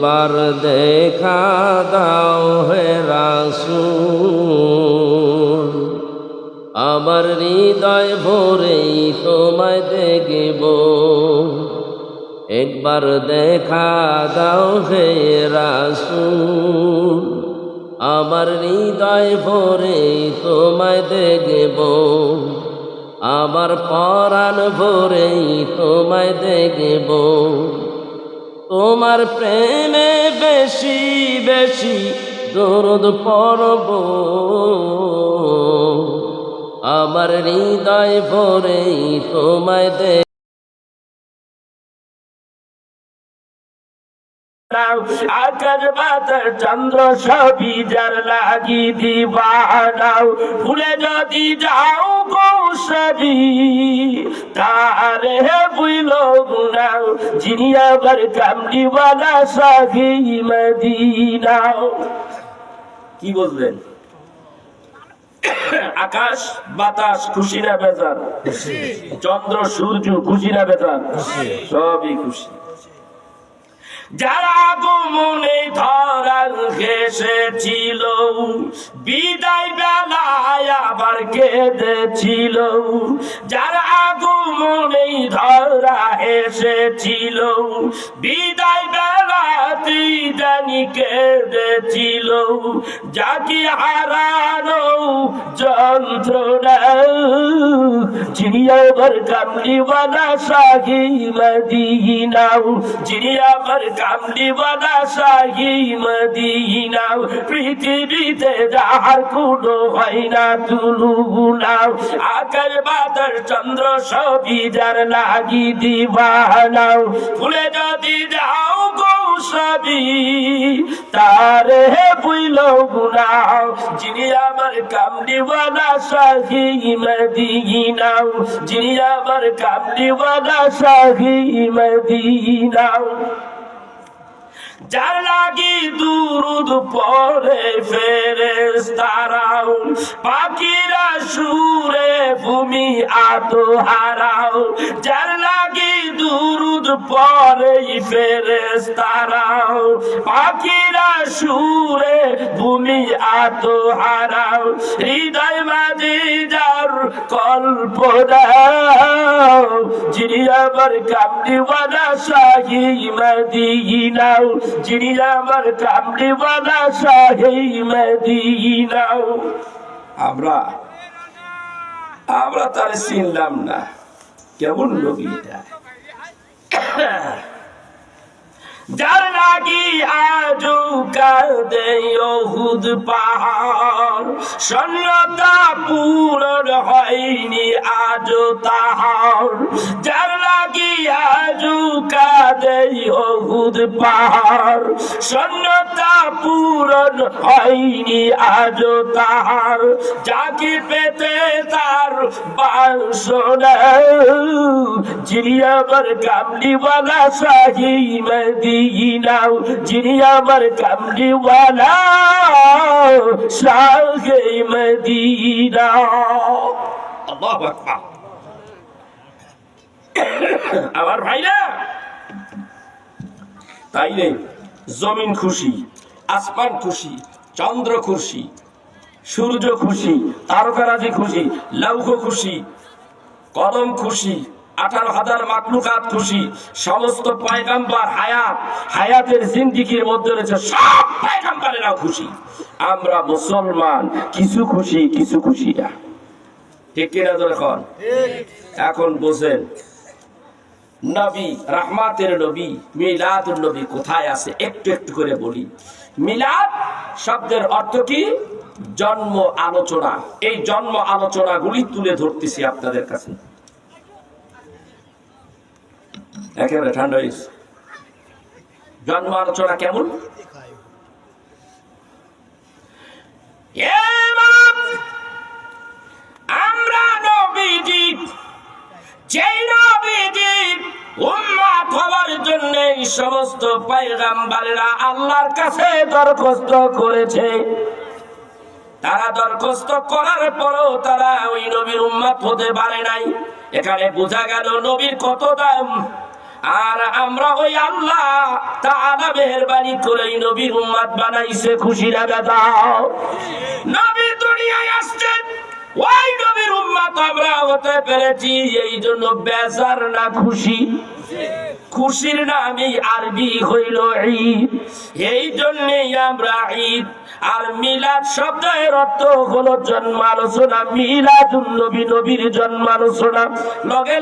একবার দেখা দাও হে রাসূল, আমার হৃদয় ভরেই তোমায় দেখব। একবার দেখা দাও হে রাসূল, আমার হৃদয় ভরেই তোমায় দেখব। আমার পরাণ ভরেই তোমায় দেখব। তোমার প্রেমে বেশি বেশি দরুদ পড়ব, আমার হৃদয় ভরেই তোমায় দেখব। আকাশ বাতাস চন্দ্র সবই যার লাগি দিবানাও, ভুলে যদি যাও কৌশবি তারে বুইল গুনাও, যিনি আবার কামড়িওয়ালা সাহি মদিনাও। কি বলবেন? আকাশ বাতাস খুশি না বেজার? চন্দ্র সূর্য খুশি না বেজার? সবই খুশি। যারা আগমনে ধরার ঘেসেছিল, বিদায় বেলায় আবার কেঁদেছিল। যারা আগমনে ধরা এসেছিল, বিদায় বেলাতে জানি কেঁদেছিল। যাকে হারানো যন্ত্রণা, যিনি আবার কামলিওয়ালা শাহী মদিনাও, যিনি আবার কামলিওয়ালা শাহী মদিনাও। পৃথিবীতে যাহার কোনো হয় না তুলনাও, আকাশ বাতাস চন্দ্র সবই যার লাগি দিবানাও। ভুলে যদি যাও কৌশবি তারে বুইল গুনাও, যিনি আমার কামলিওয়ালা শাহী মদিনাও, যিনি আমার কামলিওয়ালা শাহী মদিনাও। যার লাগি দুরুদ পড়ে ফেরেশতারাও, পাখিরা সুরে ভূমি আত্মহারাও। যার লাগি দুরুদ পড়ে ফেরেশতারাও, পাখিরা সুরে ভূমি আত্মহারাও। হৃদয় মাঝে যার কল্পনা, যিনি আমার কামলিওয়ালা শাহী মদিনাও, যিনি আমার কামলিওয়ালা শাহী মদিনাও। আমরা তার চিনলাম না, কেমন নবী এটা। যার লাগি আজু কাঁদে উহুদ পাহাড়, সন্ন্যতা পূরণ হয়নি আজও তাহার। যার লাগি আজু কাঁদে উহুদ পাহাড়, সন্ন্যতা পূরণ হয়নি আজও তাহার। যাকে পেতে তার বাসনা, যিনি আমার কামলিওয়ালা শাহী মদিনাও, যিনি আমার কামলিওয়ালা শাহী মদিনাও। আল্লাহু আকবার। আমার ভাইরা, তাইলে জমিন খুশি, আসমান খুশি, চন্দ্র খুশি, সূর্য খুশি, তারকারাজি খুশি, লৌহ খুশি, কদম খুশি, 18,000 মাখলুকাত খুশি, সমস্ত পয়গম্বর হায়াতের জিন্দেগির মধ্যে রয়েছে সব পয়গম্বরেরাও খুশি। আমরা মুসলমান কিছু খুশি কিছু খুশি না, ঠিক কিনা? যখন এখন বোঝেন নবী, রহমাতের নবী, মিলাদুন নবী কোথায় আছে একটু একটু করে বলি। মিলাদ শব্দের অর্থ কি? জন্ম আলোচনা। এই জন্ম আলোচনাগুলি তুলে ধরতেছি আপনাদের কাছে। একেবারে ঠান্ডা হয়েছে। জন্ম আলোচনা কেমন? আমরা নবীজি, যেই নবীজি উম্মত হওয়ার জন্য সমস্ত পয়গম্বরেরা আল্লাহর কাছে দরখাস্ত করেছে, তারা দরখাস্ত করার পরও তারা ওই নবীর উম্মত হতে পারে নাই। এখানে বোঝা গেল নবীর কত দাম। আর আমরা ওই আল্লাহ তাআলা মেহেরবানি করে নবীর উম্মত বানাইছে, খুশি না দাও? নবী দুনিয়ায় আসছেন, ওই নবীর উম্মত আমরা হতে পেরেছি, এই জন্য বেজার না খুশি? খুশির নামই আরবি হইল ঈদ, এই জন্যই আমরা ঈদ। আর মিলাদ শব্দের অর্থ হলো জন্মালোচনা, মিলাদুন নবী, নবীর জন্মালোচনা। লগে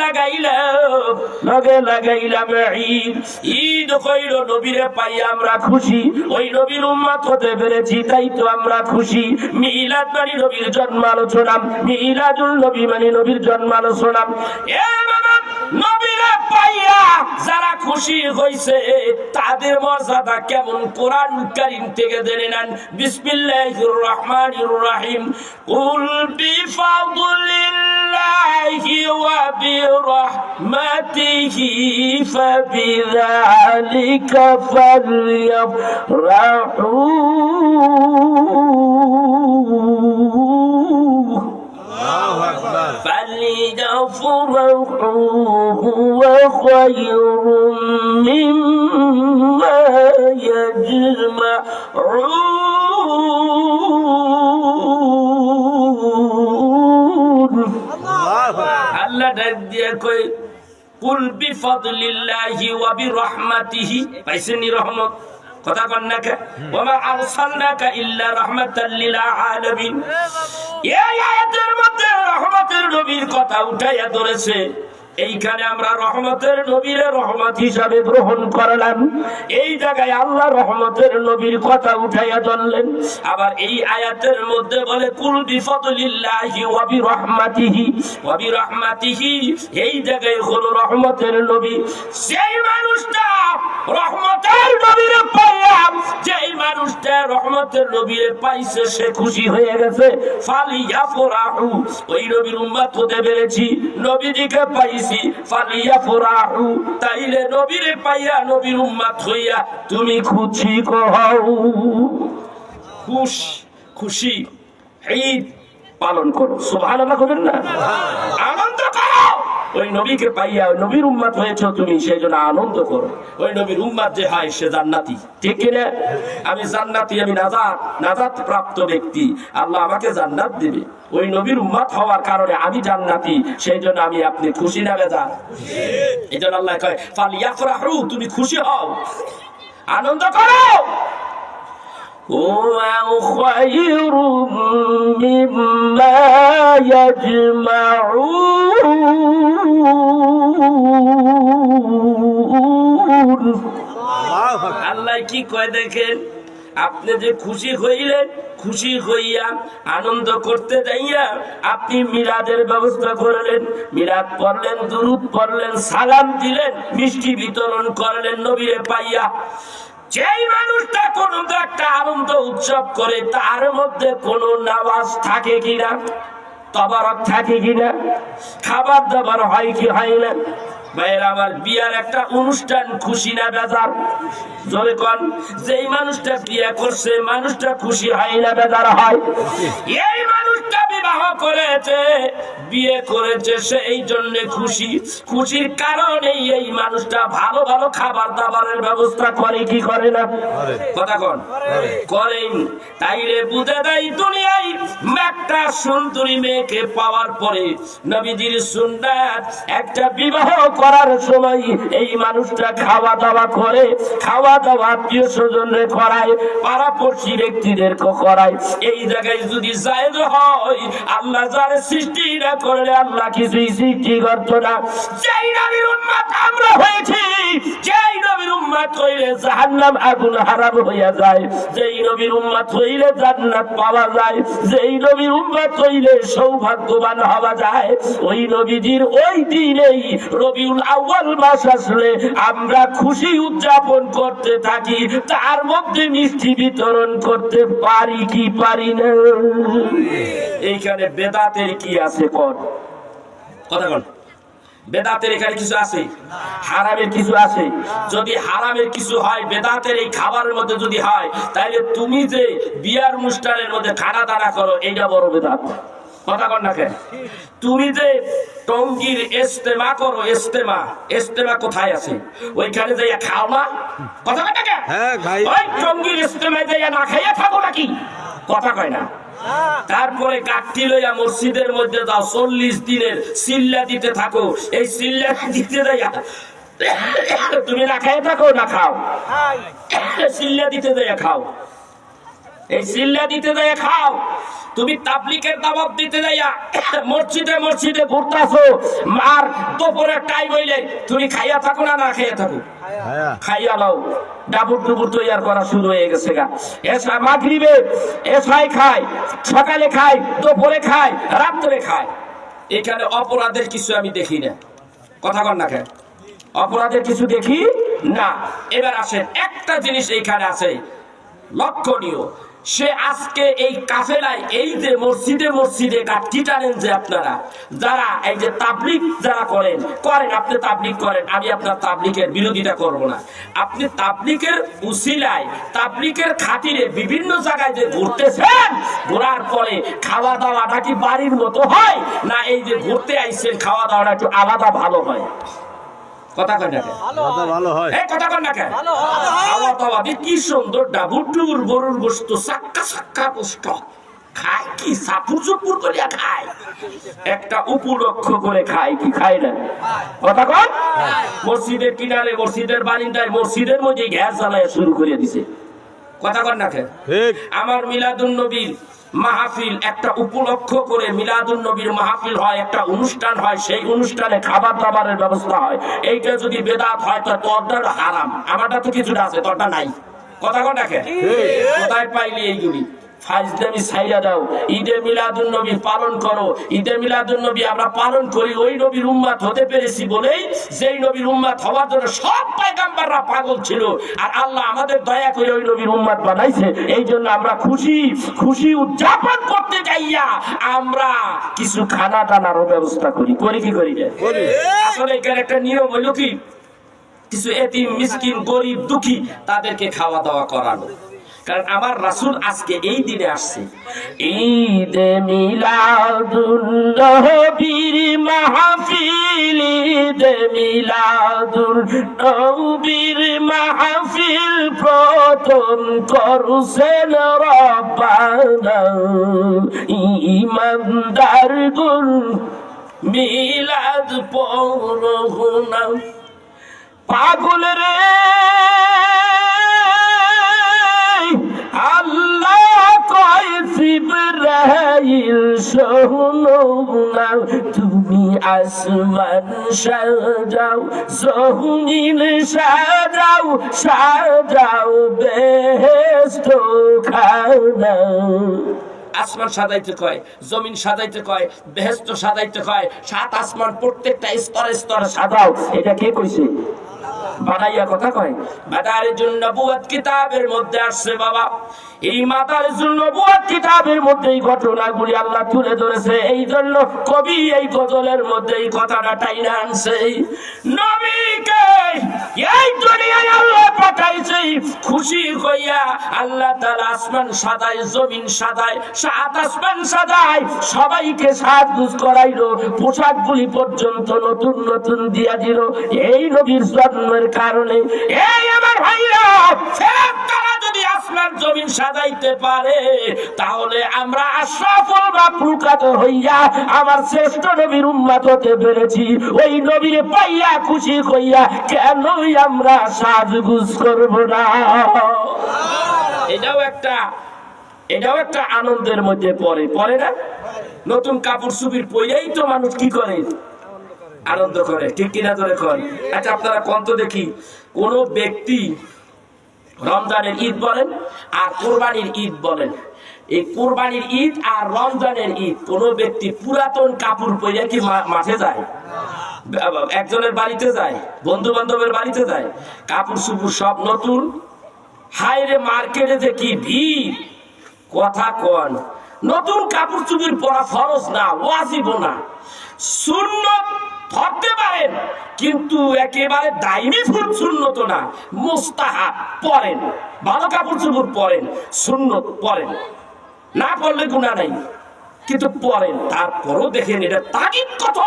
লাগাইলাম ঈদ। ঈদ হইল নবীরে পাই আমরা খুশি, ওই নবীর উম্মত হতে পেরেছি তাই তো আমরা খুশি। মিলাদ মানে নবীর জন্মালোচনা, মিলাদুল নবী মানে নবীর জন্মালোচনা। এ বাবা, নবীরে পাইয়া যারা খুশি হইছে তাদের মর্যাদা কেমন কোরআন কারীম থেকে জেনে নেন। বিসমিল্লাহির রহমানির রহিম। কুল বিফাদলিল্লাহি ওয়া বিরহমাতিহি ফাবিযালিকা ফালইফরাহু। فليفرحوا هو خير مما يجمعون। আল্লাহ ডাক দিয়ে কই কুল বিফাদলিল্লাহি ওয়া বিরহমাতিহি, পাইছেনি রহমত? কথা কন না কে? ওয়া আরসালনাকা ইল্লা রাহমাতাল লিল আলামিন। এই আয়াতের মধ্যে রহমতের নবীর কথা উঠাইয়া ধরেছে। এইখানে আমরা রহমতের নবীর রহমত হিসাবে গ্রহণ করলাম, এই জায়গায় আল্লাহ রহমতের নবীর কথা উঠাইয়া ধরলেন। আবার এই আয়াতের মধ্যে বলে কুল বিফাদলিল্লাহি ওয়া বিরহমাতিহি, ওয়া বিরহমাতিহি, এই জায়গায় হলো রহমতের নবী। সেই মানুষটা রহমতের নবীরে পাইয়া, যেই মানুষটা রহমতের নবীরে পাইছে সে খুশি হয়ে গেছে। ফালিয়াফরাহু, ওই নবীর উম্মত হতে পেরেছি, নবীজিকে পাইছি, ফালিয়াফরাহু, তাইলে নবীরে পাইয়া নবীর উম্মত হইয়া তুমি খুশি হও। খুশি ঈদ পালন করো, সুবহানাল্লাহ করেন না? আনন্দ করো, ওই নবীকে পাইয়া ওই নবীর উম্মত হয়েছে তুমি, সেই জন্য আনন্দ করো। ওই নবীর উম্মত যে হয় সে জান্নাতি, ঠিক কিনা? আমি জান্নাতি, আমি নাজাত প্রাপ্ত ব্যক্তি, আল্লাহ আমাকে জান্নাত দিবে। ওই নবীর উম্মত হওয়ার কারণে আমি জান্নাতি, সেই জন্য আমি আপনি খুশি না বেজার? এই জন্য আল্লাহ কয় ফালিয়াফরাহু, তুমি খুশি হও, আনন্দ করো। خير مما يجمعون। আল্লাহ কি কয় দেখেন, আপনি যে খুশি হইলেন, খুশি হইয়া আনন্দ করতে যাইয়া আপনি মিলাদের ব্যবস্থা করলেন, মিলাদ পড়লেন, দুরূদ পড়লেন, সালাম দিলেন, মিষ্টি বিতরণ করলেন নবীরে পাইয়া। যেই মানুষটা কোন একটা আনন্দ উৎসব করে তার মধ্যে কোন নামাজ থাকে কিনা, তবারক থাকে কিনা, খাবার দাবার হয় কি হয় না? ভাইয়ের আমার, বিয়ার একটা অনুষ্ঠান খুশি না বেজার? জোরে কোন। যেই মানুষটা বিয়ে করছে মানুষটা খুশি হয় না বেজার হয়? এই মানুষটা বিবাহ করেছে, বিয়ে করেছে, সে এই জন্য খুশি। খুশির কারণে এই মানুষটা ভালো ভালো খাবার দাবারের ব্যবস্থা করে কি করে না? কথা কোন করেন। তাইলে বুঝে দেয় দুনিয়ায় একটা সুন্দরী মেয়েকে পাওয়ার পরে নবীজির সুন্নাত, একটা বিবাহ করার সময় এই মানুষটা খাওয়া দাওয়া করে, খাওয়া দাওয়া আত্মীয় স্বজনরে করায়, পাড়াপড়শি ব্যক্তিদেরকে করায়। এই জায়গায় যদি জায়েজ হয়, আল্লাহ যার সৃষ্টি না করলে আল্লাহ কিছুই সৃষ্টি করতো না। যেই নবীর উম্মত আমরা হয়েছি, যেই নবীর উম্মত হইলে জাহান্নাম আগুন হারাম হইয়া যায়, যেই নবীর উম্মত হইলে জান্নাত পাওয়া যায়, যেই নবীর উম্মত হইলে সৌভাগ্যবান হওয়া যায়, ওই নবীজির ওই দিনেই রবিউল আউয়াল মাস আসলে আমরা খুশি উদযাপন করতে থাকি, তার মধ্যে মিষ্টি বিতরণ করতে পারি কি পারি না? এইখানে বেদাতের কি আছে? কথা কোন? বেদাতের এখানে কিছু আছে? হারামের কিছু আছে? যদি হারামের কিছু হয়, বেদাতের এই খাবারের মধ্যে যদি হয়, তাহলে তুমি যে বিয়ার অনুষ্ঠানের মধ্যে খানা দানা করো, এইটা বড় বেদাত। কথা কন না কেন? তুমি যে টঙ্গীর ইস্তেমা করো, ইস্তেমা কোথায় আছে? ওইখানে যাইয়া খাও না? কথা কন না কেন? ওই টঙ্গীর ইস্তেমায় যাইয়া না খাইয়া থাকো নাকি? কথা কয় না। তারপরে কাঠি লইয়া মসজিদের মধ্যে যাও, 40 দিনের সিল্লা দিতে থাকো। এই সিল্লা দিতে যাইয়া তুমি না খাইয়া থাকো না খাও? সিল্লা দিতে যাইয়া খাও। এই সিল্লা দিতে যাইয়া খাও। তুমি তাবলীগের দাওয়াত দিতে যাইয়া মসজিদে ঘুরতাছো, আর দুপুরের টাইম হইলে তুমি খাইয়া থাকো না না খাইয়া থাকো? খাইয়া লাও। ডাবুর ডুবুর তৈয়ার করা শুরু হয়ে গেছে গা। এসা মাগরিবে এসাই খায়, সকালে খায়, দুপুরে খায়, রাত্রে খায়। এখানে অপরাধের কিছু আমি দেখি না। কথা কন না কেন? অপরাধের কিছু দেখি না। এবার আসেন, একটা জিনিস এইখানে আছে লক্ষণীয়। সে আজকে এই কাফেলায়, এই যে মসজিদে কাঠি টানেন যে আপনারা, যারা এই যে তাবলীগ যারা করেন, আপনি তাবলীগ করেন, আমি আপনার তাবলীগের বিরোধিতা করব না। আপনি তাবলীগের উসিলায়, তাবলীগের খাতিরে বিভিন্ন জায়গায় যে ঘুরতেছেন, ঘোরার পরে খাওয়া দাওয়াটা কি বাড়ির মতো হয়, না এই যে ঘুরতে আইছেন খাওয়া দাওয়াটা একটু আলাদা ভালো হয়? কথা কয় না কেন? ভালো হয়। কথা কয় না কেন? খাওয়া দাওয়া কি সুন্দর, ডাবুর ডুবুর গরুর গোশত সাক্কা পুষ্ট খায়, কি সাপুর চুপুর করিয়া খায়, একটা উপলক্ষ করে খায় কি খায় না? কথা কন। মসজিদের কিনারে, মসজিদের বারিন্দায়, মসজিদের মধ্যে গ্যাস জ্বালাইয়া শুরু করে দিছে। কথা কন না কেন? আমার মিলাদুন নবীর মাহফিল, একটা উপলক্ষ করে মিলাদুন নবীর মাহফিল হয়, একটা অনুষ্ঠান হয়, সেই অনুষ্ঠানে খাবার দাবারের ব্যবস্থা হয়। এইটা যদি বেদাত হয় তো তোরটা হারাম, আমারটা তো কিছুটা আছে, তোরটা নাই। কথা কন না কেন? কোথায় পাইলি এইগুলি? ফাজলামি ছাইরা দাও। ঈদে মিলাদুন নবী পালন করো। ঈদে মিলাদুন নবী আমরা পালন করি ওই নবীর উম্মত হতে পেরেছি বলেই, যেই নবীর উম্মত হওয়ার জন্য সব পয়গম্বররা পাগল ছিল, আর আল্লাহ আমাদের দয়া করে ওই নবীর উম্মত বানাইছে। এই জন্য আমরা খুশি উদযাপন করতে যাইয়া আমরা কিছু খানা টানারও ব্যবস্থা করি কি করি না? আসলে এখানে একটা নিয়ম হইল কি, কিছু এতিম মিসকিন গরিব দুঃখী তাদেরকে খাওয়া দাওয়া করানো। কারণ আমার রাসূল আজকে এই দিনে আসছে। ঈদে মিলাদুন নবীর মাহফিল, ঈদে মিলাদুন নবীর মাহফিল প্রথম করছেন রব্বানা, ইমানদার গুল মিলাদ পড়না। পাগল রে আল্লাহ কয় জিবরাইল শোনো না, তুমি আসমান সাজাও, জমিন সাজাও বেহেশত খানা। আসমান সাজাইতে কয়, জমিন সাজাইতে কয়, বেহেশত সাজাইতে কয়, 7 আসমান প্রত্যেকটা স্তরে স্তরে সাজাও। এটা কে কইছে? বানাইয়া কথা কয়। মাদারিজুন নবুওয়াত কিতাবের মধ্যে আসছে বাবা। এই মাদারিজুন নবুওয়াত কিতাবের মধ্যে এই ঘটনাগুলি আল্লাহ তুলে ধরেছে। এই জন্য কবি এই গজলের মধ্যে এই কথাটা টাইনা আনছে। নবীকে এই দুনিয়ায় আল্লাহ পাঠাইছে খুশি হইয়া। আল্লাহ তাআলা আসমান সাজায়, জমিন সাজায়, 7 আসমান সাজায়, সবাইকে সাজগুজ করাইলো, পোশাকগুলি পর্যন্ত নতুন নতুন দিয়া দিল এই নবীর জন্মের কারণে। এই আমার ভাইরা, ফেরেশতারা যদি আসমান জমিন সাজাইতে পারে, তাহলে আমরা আশরাফুল মাখলুকাত হইয়া আমার শ্রেষ্ঠ নবীর উম্মত হতে পেরেছি। ওই নবীরে পাইয়া খুশি হইয়া কেনই আমরা সাজগুজ করব না? এটাও একটা আনন্দের মধ্যে পড়ে না? নতুন কাপড় চুপির পরেই তো মানুষ কি করে? আনন্দ করে, ঠিক কিনা ধরে কর। আচ্ছা আপনারা কোন তো দেখি, কোন ব্যক্তি রমজানের ঈদ বলেন আর কোরবানির ঈদ বলেন, এই কোরবানির ঈদ আর রমজানের ঈদ কোন ব্যক্তি পুরাতন কাপড় পরে কি মাঠে যায়? একজনের বাড়িতে যায়, বন্ধু বান্ধবের বাড়িতে যায়, কাপড় চুপুর সব নতুন। হায়রে মার্কেটে যে কি ভিড়! কথা কন, নতুন কাপড় চুপুর পরা ফরজ না, ওয়াজিব না, সুন্নত ধরতে পারেন, কিন্তু একেবারে দাইমি সুন্নত না, মুস্তাহাব পরেন, ভালো কাপড় চোপড় পরেন, সুন্নত পরেন, না পড়লে গুনাহ নাই। কিন্তু পরেন, তারপরও দেখেন এটা তাগিদ কত।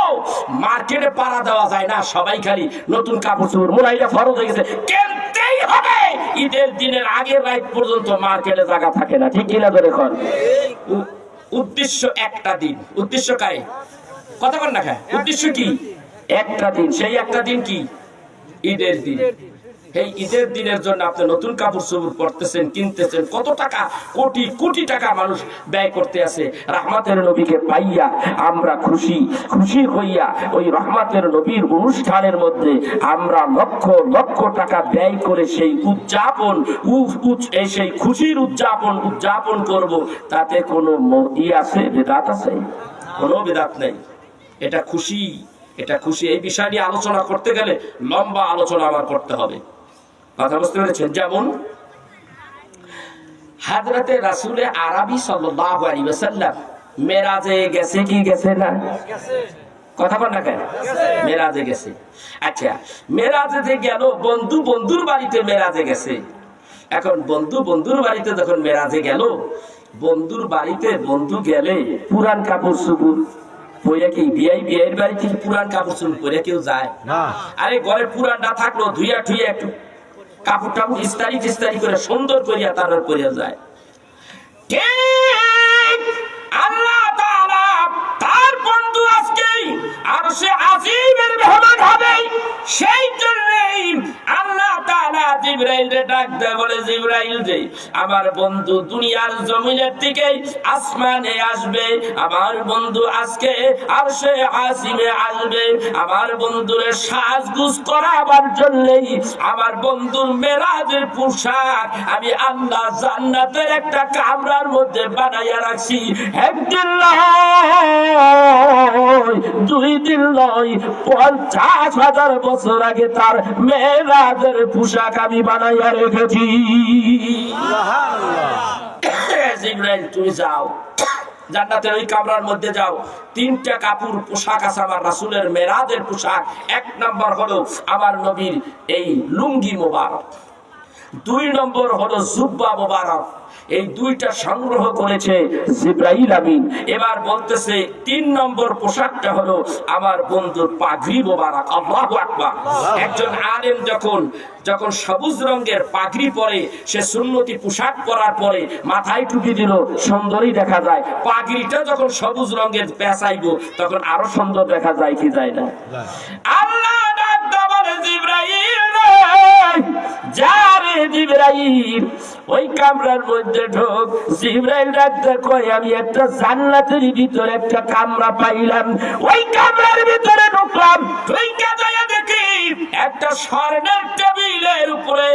মার্কেটে পাড়া দেওয়া যায় না, সবাই খালি নতুন কাপড় চোপড়, মোলাইটা ফরজ হয়ে গেছে, কিনতেই হবে। ঈদের দিনের আগের রাত পর্যন্ত মার্কেটে জায়গা থাকে না, ঠিক কিনা ধরে এখন। উদ্দেশ্য একটা দিন, উদ্দেশ্য কাই কথা বল না, খায় উদ্দেশ্য কি? একটা দিন, সেই একটা দিন কি? ঈদের দিন। এই ঈদের দিনের জন্য আপনি নতুন কাপড় চোপড় পরতেছেন, কিনতেছেন, কত টাকা, কোটি কোটি টাকা মানুষ ব্যয় করতে আছে। রহমতের নবীকে পাইয়া আমরা খুশি, খুশি হইয়া ওই রহমতের নবীর অনুষ্ঠানের মধ্যে আমরা লক্ষ লক্ষ টাকা ব্যয় করে সেই উদযাপন, সেই খুশির উদযাপন করব। তাতে কোনো ই আছে, বিদআত আছে? কোনো বিদআত নেই। এটা খুশি, এটা খুশি। এই বিষয় নিয়ে আলোচনা করতে গেলে লম্বা আলোচনা আবার করতে হবে, কথা বুঝতে পেরেছেন? যেমন হযরতে রাসূলে আরবি সাল্লাল্লাহু আলাইহি ওয়াসাল্লাম মেরাজে গেছে কি গেছে না? কথা বল না কেন? মেরাজে গেছে। আচ্ছা, মেরাজে যে গেল, বন্ধু বন্ধুর বাড়িতে মেরাজে গেছে। এখন বন্ধু বন্ধুর বাড়িতে যখন মেরাজে গেল, বন্ধুর বাড়িতে বন্ধু গেলে পুরান কাপড় চোপড় পরে কি বিয়ের বাড়ি থেকে পুরান কাপড় চোপড় পরে কেউ যায় না? আরে ঘরে পুরান না থাকলো ধুইয়া ঠুইয়া একটু কাপড় টাপড় ইস্তারি করে সুন্দর করিয়া তার করিয়া যায়। আল্লাহ তাআলা তার বন্ধু আজকে আরশে আজিমের মেহমান হবে। সেই জন্যই আল্লাহ তাআলা জিবরাইলকে ডাক দেয়, বলে জিবরাইল রে, আমার বন্ধু দুনিয়ার জমিনের থেকে আসমানে আসবে, আমার বন্ধু আজকে আরশে আজিমে আসবে। আমার বন্ধুরে সাজগুজ করাবার জন্যই আমার বন্ধুর মেরাজের পোশাক আমি আল্লাহ জান্নাতের একটা কামরার মধ্যে বানাইয়া রাখছি। একদিন নয়, দুই দিন নয়, 50,000 বছর আগে তার মেরাজের পোশাক আমি বানাইয়া রেখেছি। জিবরাইল তুমি যাও, জান্নাতের ওই কামরার মধ্যে যাও। 3টা কাপড় পোশাক আছে আমার রাসূলের মেরাজের পোশাক। 1 নম্বর হলো আমার নবীর এই লুঙ্গি মোবারক, 2 নম্বর হলো জুব্বা মোবারক। এই 2টা সংগ্রহ করেছে জিবরাইল আমিন। এবার বলতেছে 3 নম্বর পোশাকটা হলো আমার বন্ধুর পাগড়ি মোবারক। আল্লাহু আকবার। একজন আলেম যখন সবুজ রঙের পাগড়ি পরে, সে সুন্নতি পোশাক পরার পরে মাথায় টুপি দিল, সুন্দরই দেখা যায়। পাগড়িটা যখন সবুজ রঙের পেঁচাইবো তখন আরো সুন্দর দেখা যায় কি যায় না? আল্লাহ ডাক বলে জিবরাইল রে, যা রে জিবরাইল ওই কামরার মধ্যে ঢোক। জিবরাইল ডাকতে কয়, আমি একটা জান্নাতের ভিতরে একটা কামরা পাইলাম, ওই কামরার ভিতরে ঢুকলাম। ঢুইকা যায় দেখি একটা স্বর্ণের টেবিলের উপরে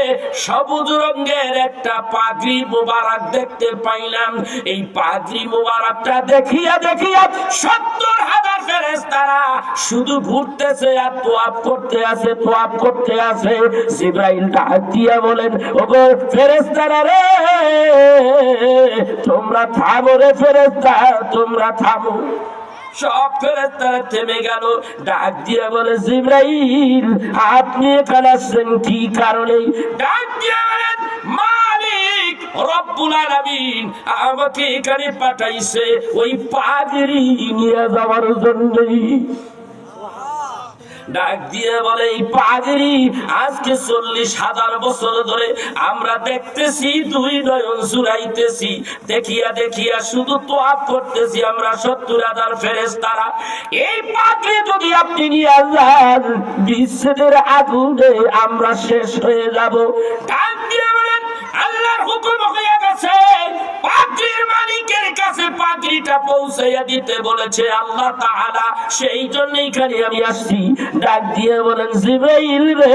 সবুজ রঙের একটা পাগড়ি মোবারক দেখতে পাইলাম। এই পাগড়ি মোবারকটা দেখিয়া 70,000 ফেরেশতারা শুধু ঘুরতেছে আর তোয়াফ করতে আছে। জিবরাইল ডাক দিয়া বলেন, ওগো ফেরেশতারা রে, তোমরা থামো রে ফেরেশতা, তোমরা থামো। সব ফেরেশতারা থেমে গেল। ডাক দিয়ে বলে, জিবরাইল আপনি এখানে আসছেন কি কারণে? ডাক দিয়ে বলেন, মালিক রব্বুল আলামিন আমাকে এখানে পাঠাইছে ওই পাগড়ি নিয়ে যাওয়ার জন্যই। ডাক দিয়ে বলে, এই পাগড়ি আজকে 40,000 বছর ধরে আমরা দেখতেছি, 2 নয়ন জুড়াইতেছি, দেখিয়া শুধু তোয়াফ করতেছি আমরা 70,000 ফেরেশতারা। এই পাগড়ি যদি আপনি নিয়ে যান, বিচ্ছেদের আগুনে আমরা শেষ হয়ে যাব। ডাক দিয়ে বলেন, আল্লাহর হুকুম হয়ে গেছে, পাগড়ির মালিকের কাছে পাগড়িটা পৌঁছাইয়া দিতে বলেছে আল্লাহ তাআলা, সেই জন্য এখানে আমি আসছি। ডাক দিয়ে বলেন, জিবরাইল রে,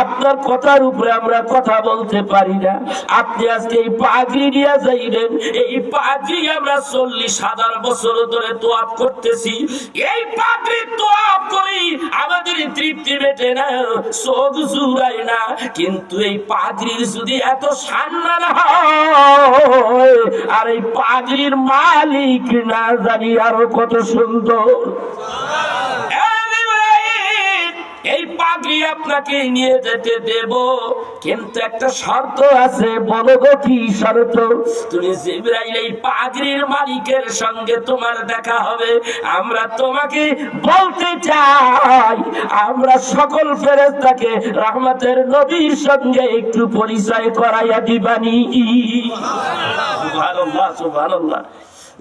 আপনার কথার উপরে আমরা কথা বলতে পারি না, আপনি আজকে এই পাগড়ি নিয়ে যাইবেন। এই পাগড়ি আমরা 40,000 বছর ধরে তোয়াফ করতেছি, এই পাগড়ি তোয়াফ করি আমাদের তৃপ্তি মেটে না, চোখ জুড়ায় না। কিন্তু এই পাগড়ির যদি এত সম্মান হয়, আর এই পাগড়ির মালিক না জানি আরো কত সুন্দর। এই পাগড়ি আপনাকে নিয়ে যেতে দেব কিন্তু একটা শর্ত আছে, বলো গো কি শর্ত? তুমি জিবরাইল এই পাগড়ির মালিকের সঙ্গে তোমার দেখা হবে। আমরা তোমাকে বলতে চাই, আমরা সকল ফেরেশতাকে রহমতের নবীর সঙ্গে একটু পরিচয় করাইয়া দিবানি। সুবহানাল্লাহ, সুবহানাল্লাহ।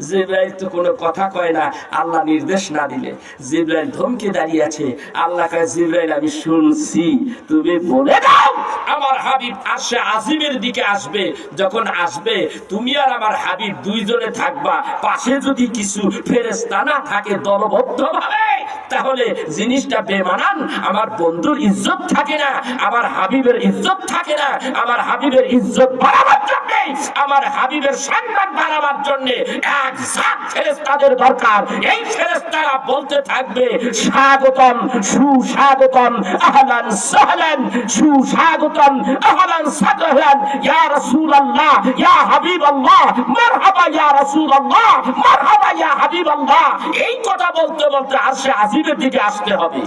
জিবরাইল তো কোনো কথা কয় না আল্লাহ নির্দেশ না দিলে। জিবরাইল ধমকে দাঁড়িয়ে আছে। আল্লাহ কয়, জিবরাইল আমি শুনছি, তুমি বলে দাও আমার হাবিব আরশে আজিমের দিকে আসবে। যখন আসবে তুমি আর আমার হাবিব দুইজনে থাকবা, পাশে যদি কিছু ফেরেশতা না থাকে দলবদ্ধ ভাবে, তাহলে জিনিসটা বেমানান। আমার বন্ধুর ইজ্জত থাকে না, আমার হাবিবের ইজ্জত থাকে না। আমার হাবিবের ইজ্জত বাড়াবার জন্য, আমার হাবিবের সম্মান বাড়াবার জন্য এক জাত ফেরেশতাদের দরকার। এই ফেরেশতারা বলতে থাকবে, স্বাগতম, সুস্বাগতম, আহলান সাহলান, সুস্বাগতম, আহলান সাহলান, ইয়া রাসূলুল্লাহ, ইয়া হাবিবাল্লাহ, মারহাবা ইয়া রাসূলুল্লাহ, মারহাবা ইয়া হাবিবাল্লাহ। এই কথা বলতে বলতে আরশে আজিমের দিকে আসতে হবে।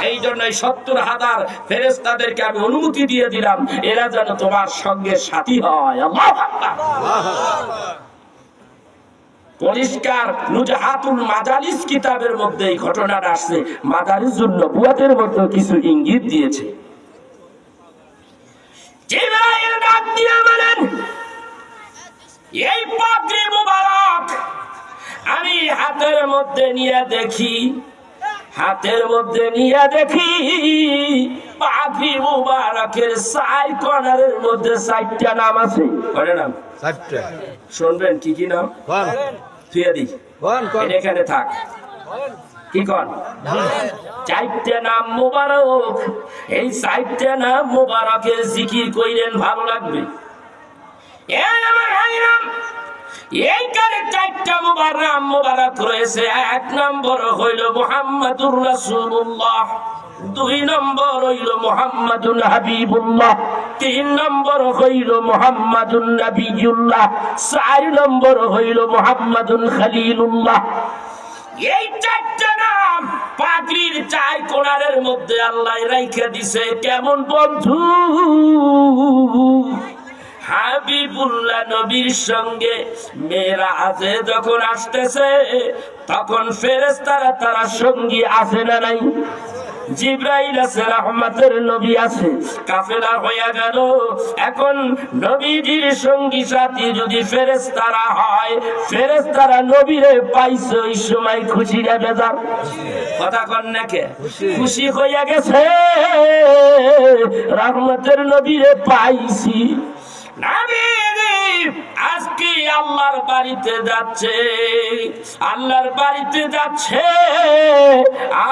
এই জন্য ৭০,০০০ ফেরেশতাদেরকে আমি অনুমতি দিয়ে দিলাম, এরা যেন তোমার সঙ্গে সাথী হয়। আল্লাহু আকবার। পরিষ্কার নুজহাতুল মাজালিস কিতাবের মধ্যে এই ঘটনাটা আসছে। মাদারিজুন নবুওয়াতের মধ্যে কিছু ইঙ্গিত দিয়েছে। জিবরাইল ডাক দিয়ে বলেন, এই পাগড়ি মুবারক আমি হাতের মধ্যে নিয়ে দেখি, হাতের মধ্যে নিয়ে দেখি পাগড়ি মুবারকের চার কর্নারের মধ্যে ৪টা নাম আছে। কয়টা নাম? ৪টা। শুনবেন কি কি নাম? তুইয়া দি এখানে থাক, কি কন? ৪টা নাম মুবারক। এই ৪টা নাম মুবারকের জিকির কইলেন, ভালো লাগবে। এই আমার ভাইরাম, এইখানে ৪টা মুবারক রয়েছে। ১ নম্বর হইল মুহাম্মাদুর রাসূলুল্লাহ, ২ নম্বর হইল মুহাম্মাদুল হাবিবুল্লাহ, ৩ নম্বর হইল মুহাম্মাদুন নবিয়ুল্লাহ, ৪ নম্বর হইল মুহাম্মাদুল খলিলুল্লাহ। এই ৪টা নাম পাগড়ির ৪ কোণারের মধ্যে আল্লাহ রাইখা দিছে। কেমন বন্ধু? হাবিবুল্লাহ নবীর সঙ্গে মেরাজে যখন আসতেছে, তখন ফেরেশতারা তারা সঙ্গী আছে না নাই? জিবরাইল আছে, রহমতের নবী আছে, কাফেলা হয়ে গেল। এখন নবীজির সঙ্গী সাথী যদি ফেরেশতারা হয়, ফেরেশতারা নবীরে পাইছে, ওই সময় খুশি না বেজার? কথা কন না কে? খুশি হয়ে গেছে, রহমতের নবীরে পাইছি। আজকে আল্লাহর বাড়িতে যাচ্ছে, আল্লাহর বাড়িতে যাচ্ছে,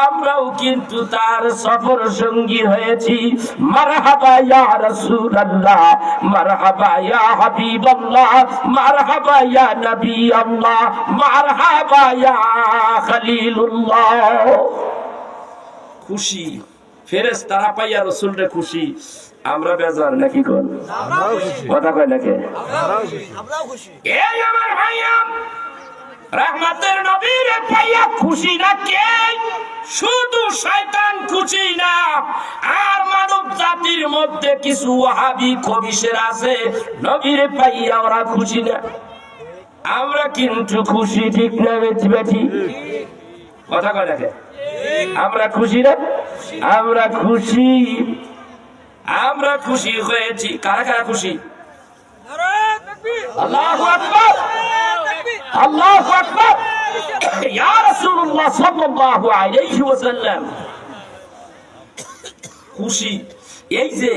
আমরাও কিন্তু তার সফর সঙ্গী হয়েছি। মারহাবা ইয়া রাসূলুল্লাহ, মারহাবা ইয়া হাবিবাল্লাহ, মারহাবা ইয়া নবী আল্লাহ, মারহাবা ইয়া খলিলুল্লাহ। খুশি ফেরেশতারা পাইয়া রাসূলরে খুশি, আমরা বেজার নাকি? কোন কথা কয় নাকি? এই আমার ভাইয়া, রহমতের নবীর পাইয়া খুশি না কে? শুধু শয়তান খুশি না, আর মানব জাতির মধ্যে কিছু ওয়াহাবি খবিশের আছে, নবীর পাইয়া ওরা খুশি না। আমরা কিন্তু খুশি, ঠিক না বেটি? কথা কয় নাকি? আমরা খুশি না? আমরা খুশি, আমরা খুশি হয়েছি। কারা কারা খুশি? আল্লাহু আকবার, আল্লাহু আকবার। ইয়া রাসূলুল্লাহ সাল্লাল্লাহু আলাইহি ওয়াসাল্লাম খুশি। এই যে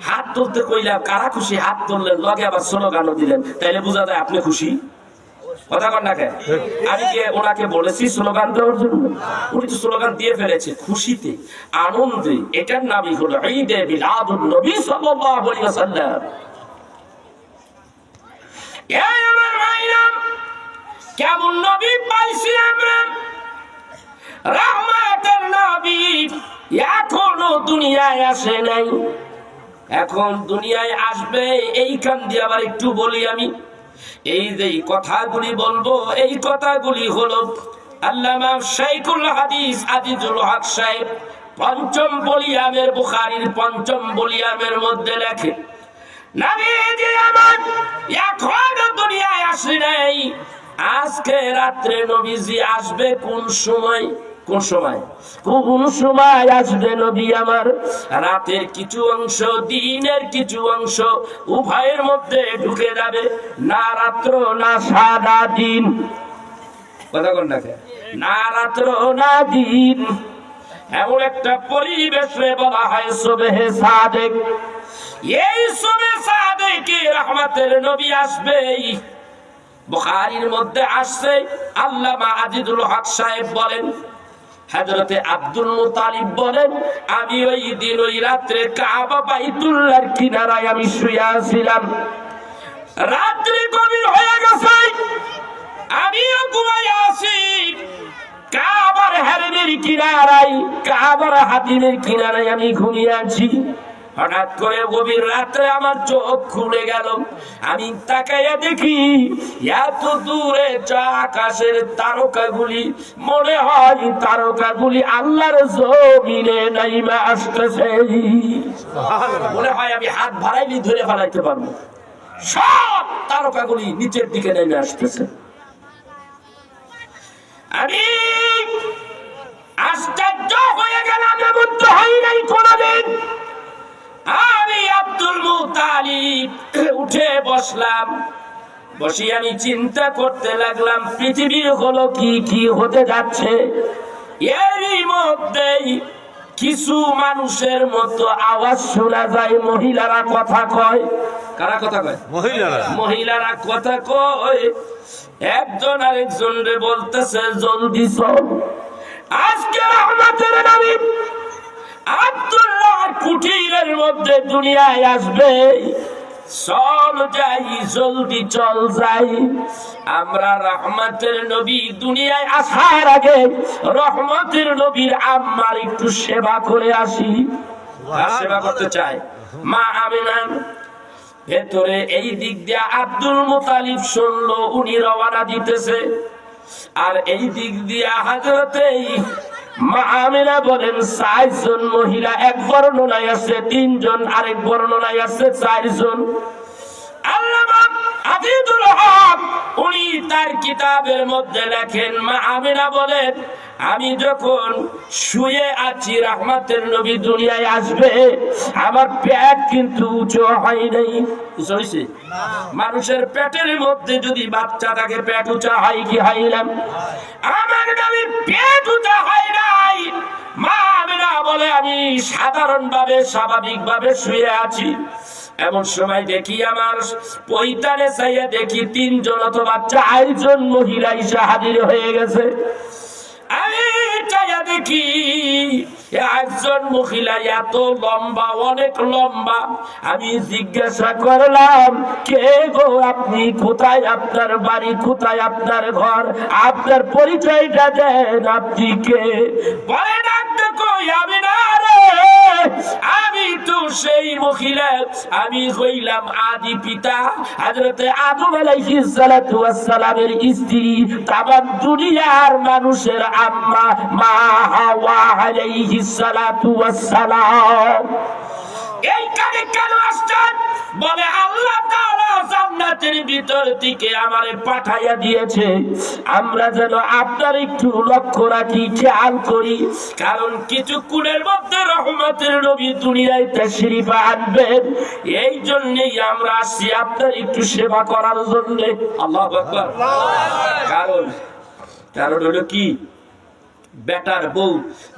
হাত তুলতে কইলাম, কারা খুশি? হাত তুললেন, লগে আবার স্লোগানও দিলেন, তাইলে বোঝা যায় আপনি খুশি। কথা কন না কেন? আমি কি ওনাকে বলেছি স্লোগান দেওয়ার জন্য? উনি তো স্লোগান দিয়ে ফেলেছে খুশিতে, আনন্দে। এটার নামই হলো ঈদে মিলাদুন নবী সাল্লাল্লাহু আলাইহি ওয়াসাল্লাম। এই আমার ভাইরা, কেমন নবী পাইছি আমরা? রহমতের নবী এখনো দুনিয়ায় আসে নাই, এখন দুনিয়ায় আসবে। এইখান দিয়ে আবার একটু বলি আমি, এই যে কথাগুলি বলবো, এই কথাগুলি হলো আল্লামা শাইখুল হাদিস আজিজুল হক সাহেব পঞ্চম ভলিউমের বুখারীর পঞ্চম ভলিউমের মধ্যে লেখে, নবীজি আমার এখনো দুনিয়ায় আসে নাই, আজকে রাত্রে নবীজি আসবে কোন সময়? কোন সময়? কোন সময় আসবে নবী আমার? রাতের কিছু অংশ, দিনের কিছু অংশ, উভয়ের মধ্যে ঢুকে যাবে, না রাত্র না সারা দিন। কথা কোন ডাকে? না রাত্র না দিন। এমন একটা পরিবেশে বলা হয় সুবহে সাদেক। এই সুবহে সাদেকে রহমতের নবী আসবেই। বুখারীর মধ্যে আসছে, আল্লামা আজিজুল হক সাহেব বলেন, হযরতে আব্দুল মুতালিব বলেন, আমি ওই দিন ওই রাত্রে কাবা বাইতুল্লাহর কিনারায় আমি শুয়ে আছিলাম। রাত্রি গভীর হয়ে গেছে, আমিও ঘুমাইয়া আছি। কাবার হারিমের কিনারায়, কাবার হাতিমের কিনারায় আমি ঘুমিয়ে আছি। হঠাৎ করে গভীর রাত্রে আমার চোখ খুলে গেল। আমি তাকাইয়া দেখি এত দূরে আকাশের তারকাগুলি, মনে হয় তারকাগুলি আল্লাহর জমিনে নাইমা আসতেছে। মনে হয় আমি হাত বাড়াইলে ধরে ফেলাইতে পারবো। সব তারকাগুলি নিচের দিকে নেমে আসতেছে। আমি আশ্চর্য হয়ে গেলাম, এমন তো হয় নাই কোনদিন। আমি আব্দুল মুতালিব উঠে বসলাম। বসে আমি চিন্তা করতে লাগলাম পৃথিবীর হলো কি কি হতে যাচ্ছে। এরই মধ্যেই কিছু মানুষের মতো আওয়াজ শোনা যায়, মহিলারা কথা কয়। কারা কথা কয়? মহিলারা কথা কয়। একজন আরেকজনরে বলতেছে, জলদি চল, আজকে রহমতের নবী আব্দুল্লাহর কুঠিরের মধ্যে দুনিয়ায় আসবে। চল যাই, জলদি চল যাই। আমরা রহমতের নবী দুনিয়ায় আসার আগে রহমতের নবীর আম্মার একটু সেবা করে আসি। সেবা করতে চাই মা আমিনা। ভেতরে এই দিক দিয়ে আব্দুল মুতালিব শুনলো উনি রওনা দিতেছে, আর এই দিক দিয়ে হযরতে মা আমিনা বলেন 4 জন মহিলা, এক বর্ণনায় আছে 3 জন, আরেক বর্ণনায় আছে 4 জন। আল্লামা আজিজুল হক উনি তার কিতাবের মধ্যে লেখেন, মা আমিনা বলেন, আমি যখন শুয়ে আছি রহমতের নবী দুনিয়ায় আসবে, আমার পেট কিন্তু উঁচু হয় নাই। উঁচু হয়েছে? মানুষের পেটের মধ্যে যদি বাচ্চা থাকে পেট উঁচা হয় কি হয় না? আমার নবীর পেট উঁচা হয় নাই। মা আমিনা বলে, আমি সাধারণভাবে স্বাভাবিকভাবে শুয়ে আছি। এমন সময় দেখি আমার পৈতানে চাইয়া দেখি 3 জন অথবা 4 জন মহিলা এসে হাজির হয়ে গেছে। আমি চাইয়া দেখি একজন মহিলা এত লম্বা, অনেক লম্বা। আমি জিজ্ঞাসা করলাম, কে গো আপনি? কোথায় আপনার বাড়ি? কোথায় আপনার ঘর? আপনার পরিচয়টা দেন, আপনি কে? বলে, ডাক্তার কই? আমি না রে, আমি তো সেই মহিলা, আমি হইলাম আদি পিতা হযরতে আদম আলাইহিস সালাতু ওয়াস সালামের স্ত্রী, তামাম দুনিয়ার মানুষের আম্মা মা হাওয়া আলাইহিস সালাতু ওয়াস সালাম। এই কানে কেন আসছেন? বলে, আল্লাহ তাআলা জান্নাতের ভিতর থেকে আমারে পাঠাইয়া দিয়েছে, আমরা যেন আপনার একটু লক্ষ্য রাখি, খেয়াল করি, কারণ কিছুক্ষণের মধ্যে রহমতের নবী দুনিয়ায় তাশরীফ আনবেন। এই জন্যই আমরা আসছি আপনার একটু সেবা করার জন্য। আল্লাহু আকবার। কারণ হলো কি, বেটার বউ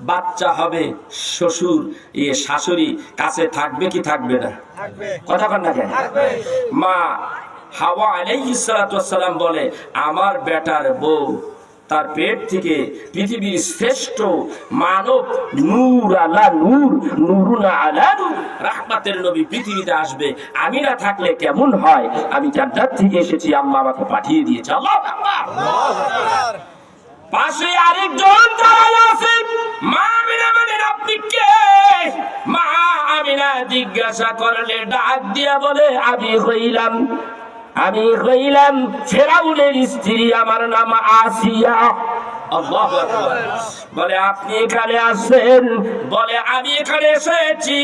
বাচ্চা হবে, শ্বশুর শাশুড়ি কাছে থাকবে কি থাকবে না? কথা বল না কেন? মা হাওয়া আলাইহিস সালাতু ওয়াস সালাম বলে, আমার বেটার বউ তার পেট থেকে পৃথিবীর শ্রেষ্ঠ মানব নূর আলা নূর, নুরুন আলা নূর, রাহমাতের নবী পৃথিবীতে আসবে। আমি না থাকলে কেমন হয়? আমি জান্নাত থেকে এসেছি, আল্লাহ আমাকে পাঠিয়ে দিয়েছে। আল্লাহু আকবার। পাশে আরেকজন দাঁড়ায় আছে। মা আমিনা বলেন, আপনি কে? মা আমিনা জিজ্ঞাসা করলে ডাক দিয়া বলে, আমি হইলাম ফেরাউনের স্ত্রী, আমার নাম আসিয়া। আল্লাহু আকবার। বলে আপনি এখানে আসেন, বলে আমি এখানে এসেছি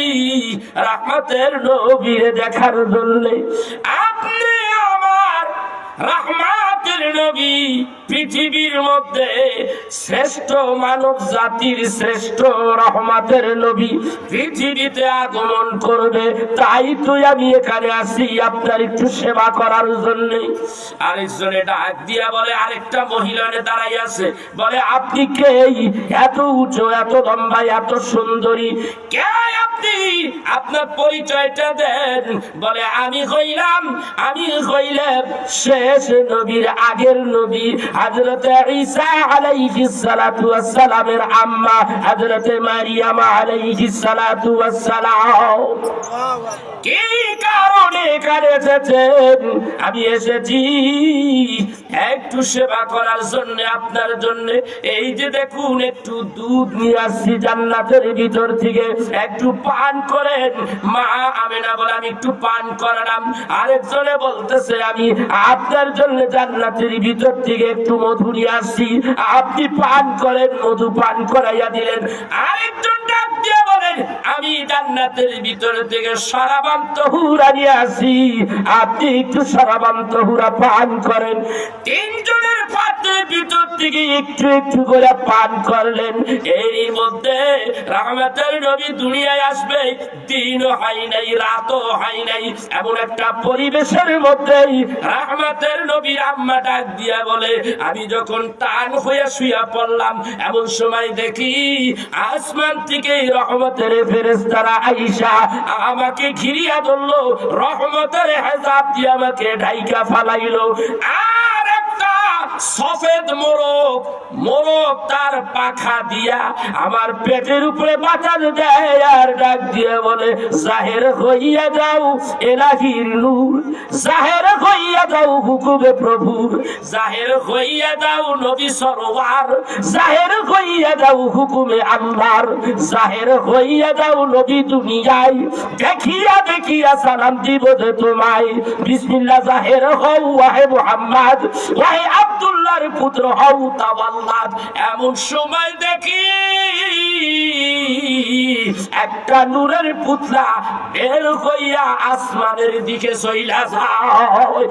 রাহমাতের নবীর দেখার জন্য। আপনি আমার রাহমাতের নবী, পৃথিবীর মধ্যে শ্রেষ্ঠ মানব জাতির শ্রেষ্ঠ রহমতের নবী পৃথিবীতে আগমন করবে, তাই তো আমি এখানে আসি আপনার একটু সেবা করার জন্য। আরেকজনে ডাক দিয়া বলে, আরেকটা মহিলা দাঁড়াই আছে, বলে আপনি কে? এত উঁচু, এত লম্বা, এত সুন্দরী, কে আপনি? আপনার পরিচয়টা দেন। বলে আমি হইলাম শেষ নবীর আগের নবী হযরত ঈসা আলাইহিস সালাতু ওয়াস সালামের আম্মা হযরত মারিয়াম আলাইহিস সালাতু ওয়াস সালাম। কি কারণে এখানে এসেছেন? আমি এসেছি একটু সেবা করার জন্য, আপনার জন্য। এই যে দেখুন, একটু দুধ নিয়ে আসছি জান্নাতের ভিতর থেকে, একটু পান করেন। মা আমেনা বলে আমি একটু পান করালাম। আরেকজনে বলতেছে আমি আপনার জন্য জান্নাতের ভিতর থেকে একটু মধু নিয়ে আসছি, আপনি পান করেন। মধু পান করাইয়া দিলেন। আরেকজন ডাক দিয়ে বলেন আমি জান্নাতের ভিতর থেকে শরাবান তহুরা নিয়ে আসি, আপনি একটু শরাবান তহুরা পান করেন। তিনজনের পাত্রের ভিতর থেকে একটু একটু করে পান করলেন। এরই মধ্যে রহমতের নবী দুনিয়ায় আসবে, দিনও হয় নাই, রাতও হয় নাই, এমন একটা পরিবেশের মধ্যেই রহমতের নবীর আম্মা ডাক দিয়া বলে আমি যখন টান হয়ে শুয়ে পড়লাম, এমন সময় দেখি আসমান থেকে রহমতের ফেরেশতারা আইসা আমাকে ঘিরিয়া ধরলো, রহমতের হেজাব দিয়ে আমাকে ঢাইকা ফালাইলো। আর একটা সফেদ মোরগ তার পাখা দিয়া আমার পেটের উপরে বাতাস দেয়, আর ডাক দিয়ে বলে জাহের হইয়া যাও এলাহির নূর, জাহের হইয়া যাও হুকুমে প্রভুর, জাহের হইয়া যাও নবী সরওয়ার, জাহের হইয়া যাও হুকুমে আল্লাহর, জাহের হইয়া যাও নবী দুনিয়ায়, দেখিয়া দেখিয়া সালাম দিব যে তোমায়। বিসমিল্লাহ জাহের হও ওয়াহে মুহাম্মদ, ওয়াহে আব্দুল্লাহর পুত্র হও তাওয়াল্লাদ। এমন সময় দেখি একটা নূরের পুতলা বের হইয়া আসমানের দিকে চইলা যায়।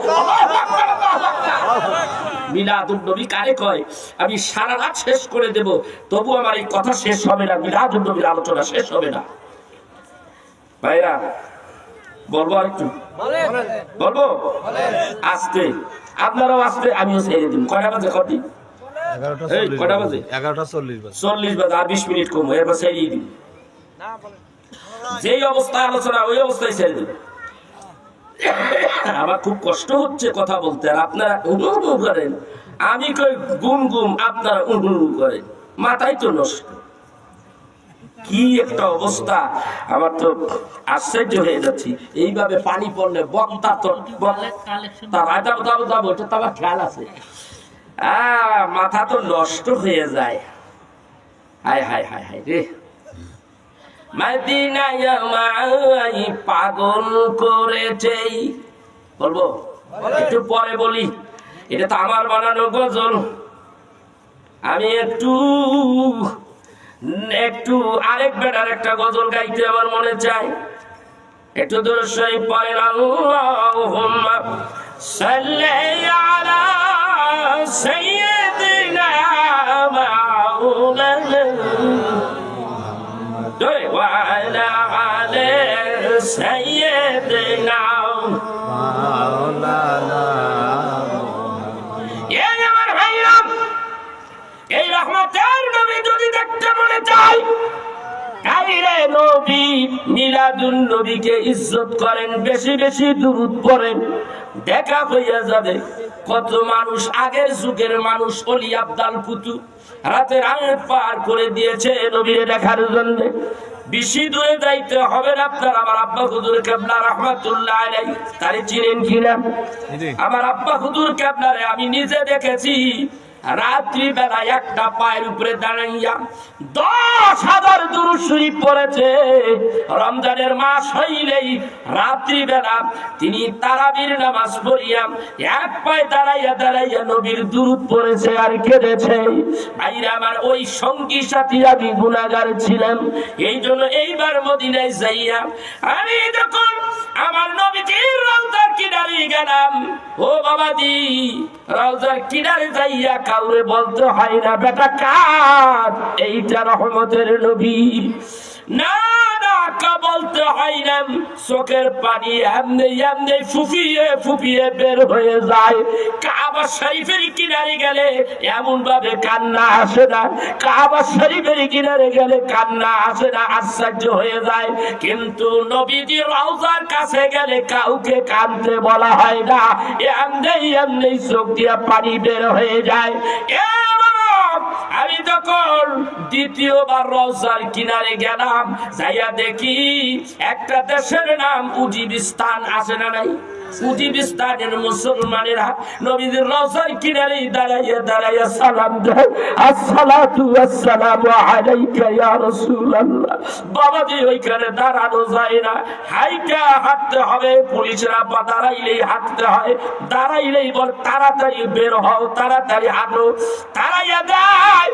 মিলাদুন নবী কারে কয়? আমি সারা রাত শেষ করে দেব, তবু আমার এই কথা শেষ হবে না, মিলাদুন নবীর আলোচনা শেষ হবে না। ভাইরা বলবো আরেকটু, বলবো আস্তে, আপনারাও আস্তে, আমিও ছেড়ে দিব। কয়টা বাজে? কটি? 11:40 বাজে। আর 20 মিনিট কম, এরপর ছেড়ে দিব। যেই অবস্থায় আলোচনা ওই অবস্থায় ছেড়ে দিব। আমার খুব কষ্ট হচ্ছে কথা বলতে, আর আপনারা উহু করেন। আমি কই গুম গুম, আপনারা উহু করেন। মাথাই তো নষ্ট। কি একটা অবস্থা, আমার তো আশ্চর্য হয়ে যাচ্ছি। এইভাবে পানি পড়লে বক্তা তো তার খেয়াল আছে, মাথা তো নষ্ট হয়ে যায়। হায় হায় হায় হায় রে, মদিনায় আমায় পাগল করেছে। বলবো একটু পরে বলি, এটা তো আমার বানানো গজল। আমি একটু আরেক বেটার একটা গজল গাইতে আমার মনে চায়। একটু দূর শরীফ পড়েন, আল্লাহুম্মা সাল্লি আলা সাইয়্যিদিনা মাওলানা ওয়া আলা আলি সাইয়্যিদিনা মাওলানা। এই রহমতের নবী যদি দেখতে মনে চাই, কাইরে নবী মিলাদুন নবীকে ইজ্জত করেন, বেশি বেশি দুরূদ পড়েন, দেখা হইয়া যাবে। কত মানুষ, আগের যুগের মানুষ, ওলি আব্দাল কুতু রাতের আঙুল পার করে দিয়েছে নবীরে দেখার জন্য। বেশি দূরে যাইতে হবে না। আপনার আমার আব্বা হুজুর কেবলা রাহমাতুল্লাহ আলাইহি, তারে চিনেন কিনা? আমার আব্বা হুজুর কেবলারে আমি নিজে দেখেছি রাত্রি বেলা একটা পায়ের উপরে দাঁড়াইয়া 10,000 দুরূদ শরীফ পড়েছে। রমজানের মাস হইলেই রাত্রি বেলা তিনি তারাবির নামাজ পড়িয়া এক পায়ে দাঁড়াইয়া দাঁড়াইয়া নবীর দুরূদ পড়েছে আর কেঁদেছে। ভাইরা আমার, ওই সঙ্গী সাথী আমি গুনাহগার ছিলাম, এই জন্য এইবার মদিনায় যাইয়া আমি যখন আমার নবীজির রওজার কিনারে গেলাম, ও বাবাজি, রওজার কিনারে যাইয়া কাউরে বলতে হয় না বেটা কার, এইটা রহমতের নবী, না না কা বলতে হয় না। চোখের পানি এমনি এমনি ফুফিয়ে ফুফিয়ে বের হয়ে যায়। কাবা শরীফের কিনারে গেলে এমন ভাবে কান্না আসে না, কাবা শরীফের কিনারে গেলে কান্না আসে না, আশ্চর্য হয়ে যায়। কিন্তু নবীজির রওজার কাছে গেলে কাউকে কাঁদতে বলা হয় না, এমনি এমনি চোখ দিয়ে পানি বের হয়ে যায়। আমি যখন দ্বিতীয়বার রওজার কিনারে গেলাম, যাইয়া দেখি একটা দেশের নাম উজিবিস্তান আছে না নাই? উজিবিস্তানের মুসলমানেরা নবীদের রওজার কিনারে দাঁড়াইয়া দাঁড়াইয়া সালাম দেয়, আসসালাতু ওয়াসসালামু আলাইকা ইয়া রাসূলুল্লাহ। বাবাজি, ওইখানে দাঁড়ানো যায় না, হাইটা হাঁটতে হবে। পুলিশরা দাঁড়াইলেই হাঁটতে হয়, দাঁড়াইলেই বল তাড়াতাড়ি বের হও, তাড়াতাড়ি হাঁটো। তাড়াইয়া যায়,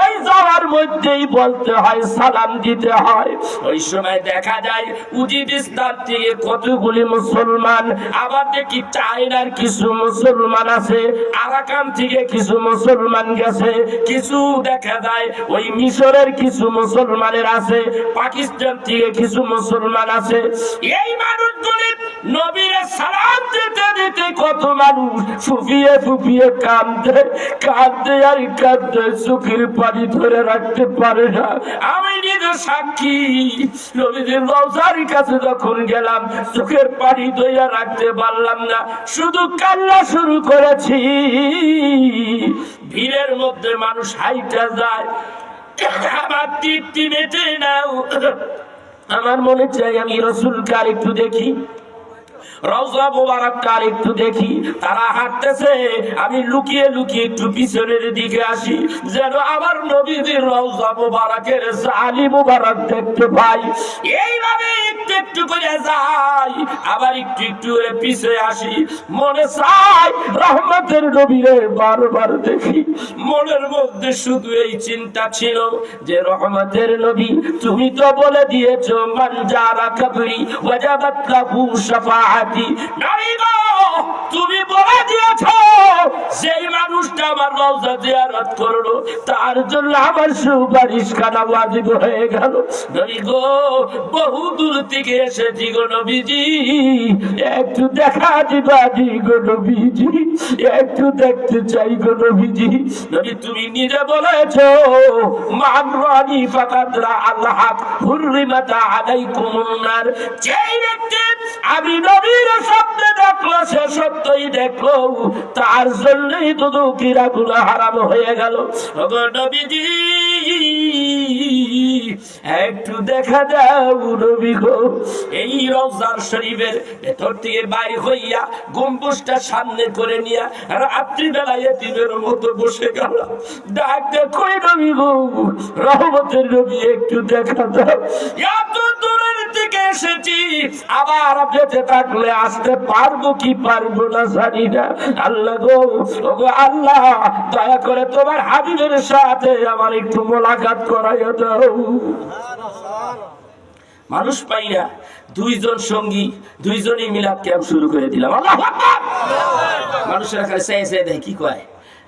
ওই যাওয়ার মধ্যেই বলতে হয়, সালাম দিতে হয়। ওই সময় দেখা যায় উজিবিস্তান থেকে কতগুলি মুসলমান, আবার দেখি চায়নার কিছু মুসলমান আছে, আরাকান থেকে কিছু মুসলমান গেছে, কিছু দেখা যায় ওই মিশরের কিছু মুসলমানের আছে, পাকিস্তান থেকে কিছু মুসলমান আছে। এই মানুষগুলি নবীর সালাম দিতে দিতে কত মানুষ ফুফিয়ে ফুফিয়ে কাঁদে কাঁদে আর কাঁদে, চোখের পানি ধরে রাখতে পারে না। আমি নিজে সাক্ষী, নবীর রওজার কাছে যখন গেলাম চোখের পানি ধরে রাখতে পারলাম না, শুধু কান্না শুরু করেছি। ভিড়ের মধ্যে মানুষ হাইটা যায়, আমার তৃপ্তি মেটে নাও। আমার মনে চাই আমি রাসূলকে আরেকটু দেখি, রওজা মুবারকটা একটু দেখি। তারা হাঁটতেছে, আমি লুকিয়ে লুকিয়ে একটু পিছনের দিকে আসি, যেন আমার নবীজির রওজা মুবারকের জালি মুবারক দেখতে পাই। এইভাবে একটু একটু করে যাই, আবার একটু একটু করে পিছে আসি, মনে চাই রহমতের নবীরে বারবার দেখি। মনের মধ্যে শুধু এই চিন্তা ছিল যে রহমতের নবী, তুমি তো বলে দিয়েছো মান জারা কবরি ওয়াজাবাত লাহু শাফাআতি। নবী গো, তুমি বলে দিয়েছো যেই মানুষটা আমার রওজা জিয়ারত করলো তার জন্য আমার সুপারিশ করা ওয়াজিব হয়ে গেল। নবী গো, বহু দূর থেকে এসেছি গো নবীজি, একটু দেখা দিবাজি গো নবীজি, একটু দেখতে চাই গো নবীজি। নবী, তুমি নিজে বলেছো মান রানি ফাকাদ রা আল্লাহ হুররিমাত আলাইকুমুন নার, যেই ব্যক্তি আমি নবীর স্বপ্নে দেখলো সে সত্যই দেখলো, তার জন্যই তো দুঃখীরা গুলো হারাম হয়ে গেল। ওগো নবীজি, একটু দেখা দাও নবী গো। এই রওজার শরীফের ভেতর থেকে বাইরে হইয়া গম্বুজটা সামনে করে নিয়া রাত্রি বেলায় এতিমের মতো বসে গেল। ডাক দেখো নবী গো, রহমতের নবী, একটু দেখা দাও। এত দূরের থেকে এসেছি, আবার যেতে থাকলে আসতে পারবো কি পারবো না জানি না। আল্লাহ গো, ওগো আল্লাহ, দয়া করে তোমার হাবিবের সাথে আমার একটু মোলাকাত করাইয়া দাও। মানুষ পাইয়া দুইজন সঙ্গী, দুইজনই মিলাদ ক্যাম্প শুরু করে দিলাম। আল্লাহু আকবার। মানুষের কাছে চাই চাই দেয়, কি কয়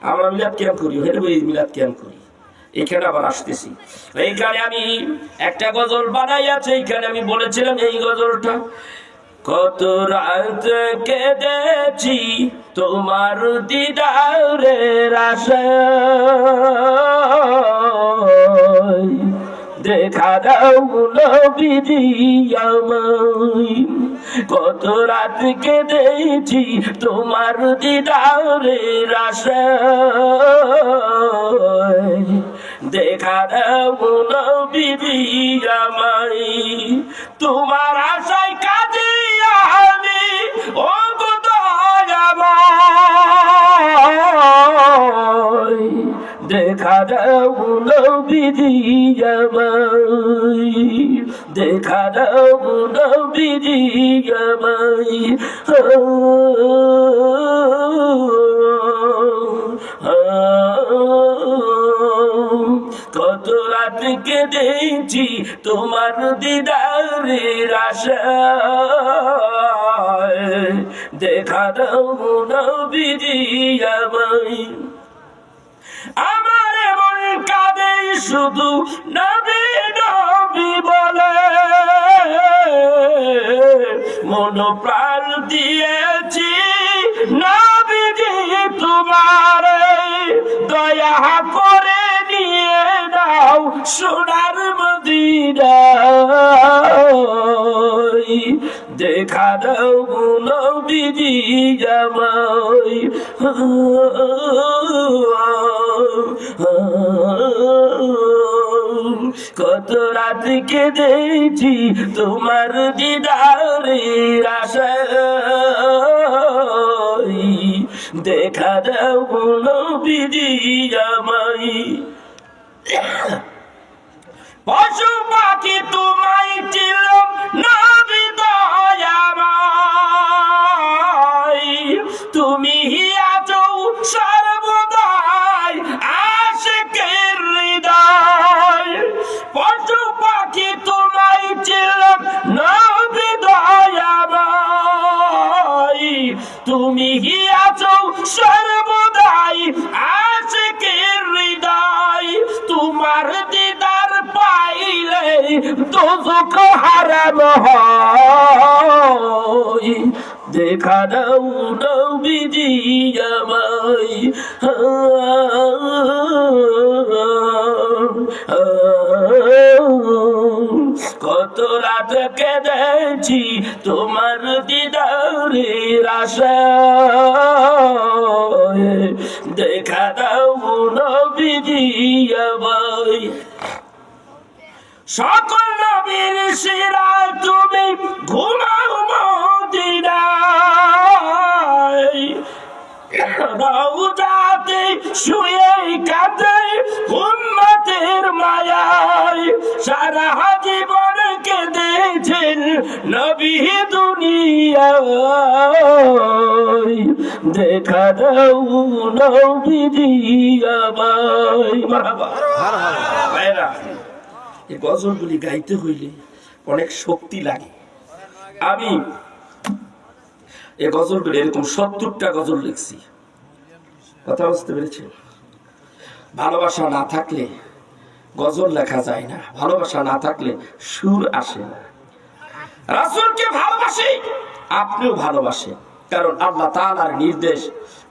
আমরা মিলাদ ক্যাম্প করি, হেরে মিলাদ ক্যাম্প করি। এখানে আবার আসতেছি, এইখানে আমি একটা গজল বানাইয়াছে, এইখানে আমি বলেছিলাম এই গজলটা, কত রাত কেঁদেছি তোমার দিদারের আশায়, দেখা দাও নবীজি আমায়। কত রাত কেঁদেছি তোমার দিদারের আশায়, দেখা দাও নবীজি আমায়। তোমার আশায় কাজে আমি ও গো দয়াময়, দেখা দাও নবীজি আমায়, দেখা দাও নবীজি আমায়। কত রাত কেঁদেছি তোমার দিদারের আশায়, দেখা দাও নবীজি আমায়। আমার মন কাঁদে শুধু নবী নবী বলে, মন প্রাণ দিয়েছি নবীজি তোমার, দয়া করে নিয়ে দাও সোনার মদিনায়, দেখা দাও নবীজি আমায়। কত রাত কেঁদেছি তোমার দিদারের আশায়, দেখা দাও নবীজি আমায়। পশু পাখি তোমায় ছিল নবী দয়াময়, তুমি আছো সর্বদাই আশিকের হৃদয়। পশু পাখি তোমায় ছিল নবী দয়াময়, তুমি আছো সর্বদাই আশিকের হৃদয়। তোমার দিদার পাইলে দোজখ হারাম হয়, দেখা দাও নবীজি আমায়। কত রাত কেঁদেছি তোমার দিদারের আশায়, দেখা দাও নবীজি আমায়। সকল নবীর সেরা তুমি ঘুমাও মদিনায়, রওজাতে শুয়ে কাঁদে উম্মতের মায়ায়, সারা জীবন কেঁদেছেন নবী দুনিয়ায়, দেখা দাও নবীজি আমায়। মারহাবা। ভাইরা, এই গজলগুলি গাইতে হইলে অনেক শক্তি লাগে। আমি এই গজলগুলি এরকম 70টা গজল লিখছি। কথা বুঝতে পেরেছি? ভালোবাসা না থাকলে গজল লেখা যায় না, ভালোবাসা না থাকলে সুর আসে না। রাসূলকে ভালোবাসি, আপনিও ভালোবাসেন, কারণ আল্লাহ তাআলার নির্দেশ,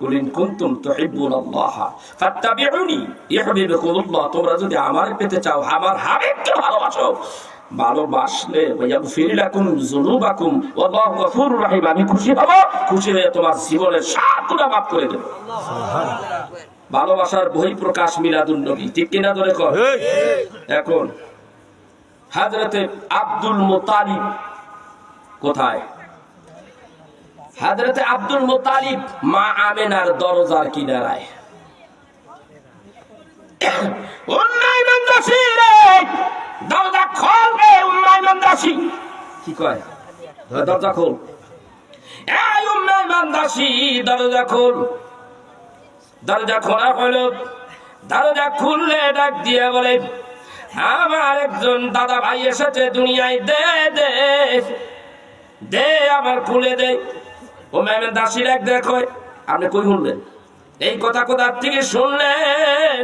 কুলিন কুনতুম তুহিব্বুনাল্লাহ ফাত্তাবিউনি ইউহিব্বুকুমুল্লাহ, তোমরা যদি আমার পেতে চাও আমার হাবিবকে ভালোবাসো, ভালোবাসলে ইয়াগফির লাকুম যুনুবাকুম ওয়াল্লাহু গফুরুর রহিম, আমি খুশি হব, খুশি হয়ে তোমার জীবনের সব গুনাহ মাফ করে দেব। ভালোবাসার বহিঃপ্রকাশ মিলাদুন নবী, ঠিক কিনা ধরে কর। এখন হযরতে আব্দুল মুত্তালিব কোথায়? হযরতে আব্দুল মুত্তালিব মা আমেনার দরজার কিনারায়। উম্মাইমান দাসী রে, দরজা খোল রে উম্মাইমান দাসী। কি কয়? দরজা খোল, এই উম্মাইমান দাসী দরজা খোল। দরজা খোলা হলো, দরজা খুললে ডাক দিয়ে বলে, আমার একজন দাদা ভাই এসেছে দুনিয়ায়, দে দে দে আমার খুলে দে। উম্মাইমান দাসী ডাক দেখো, আপনি কই শুনলেন? এই কথা কোথা থেকে শুনলেন?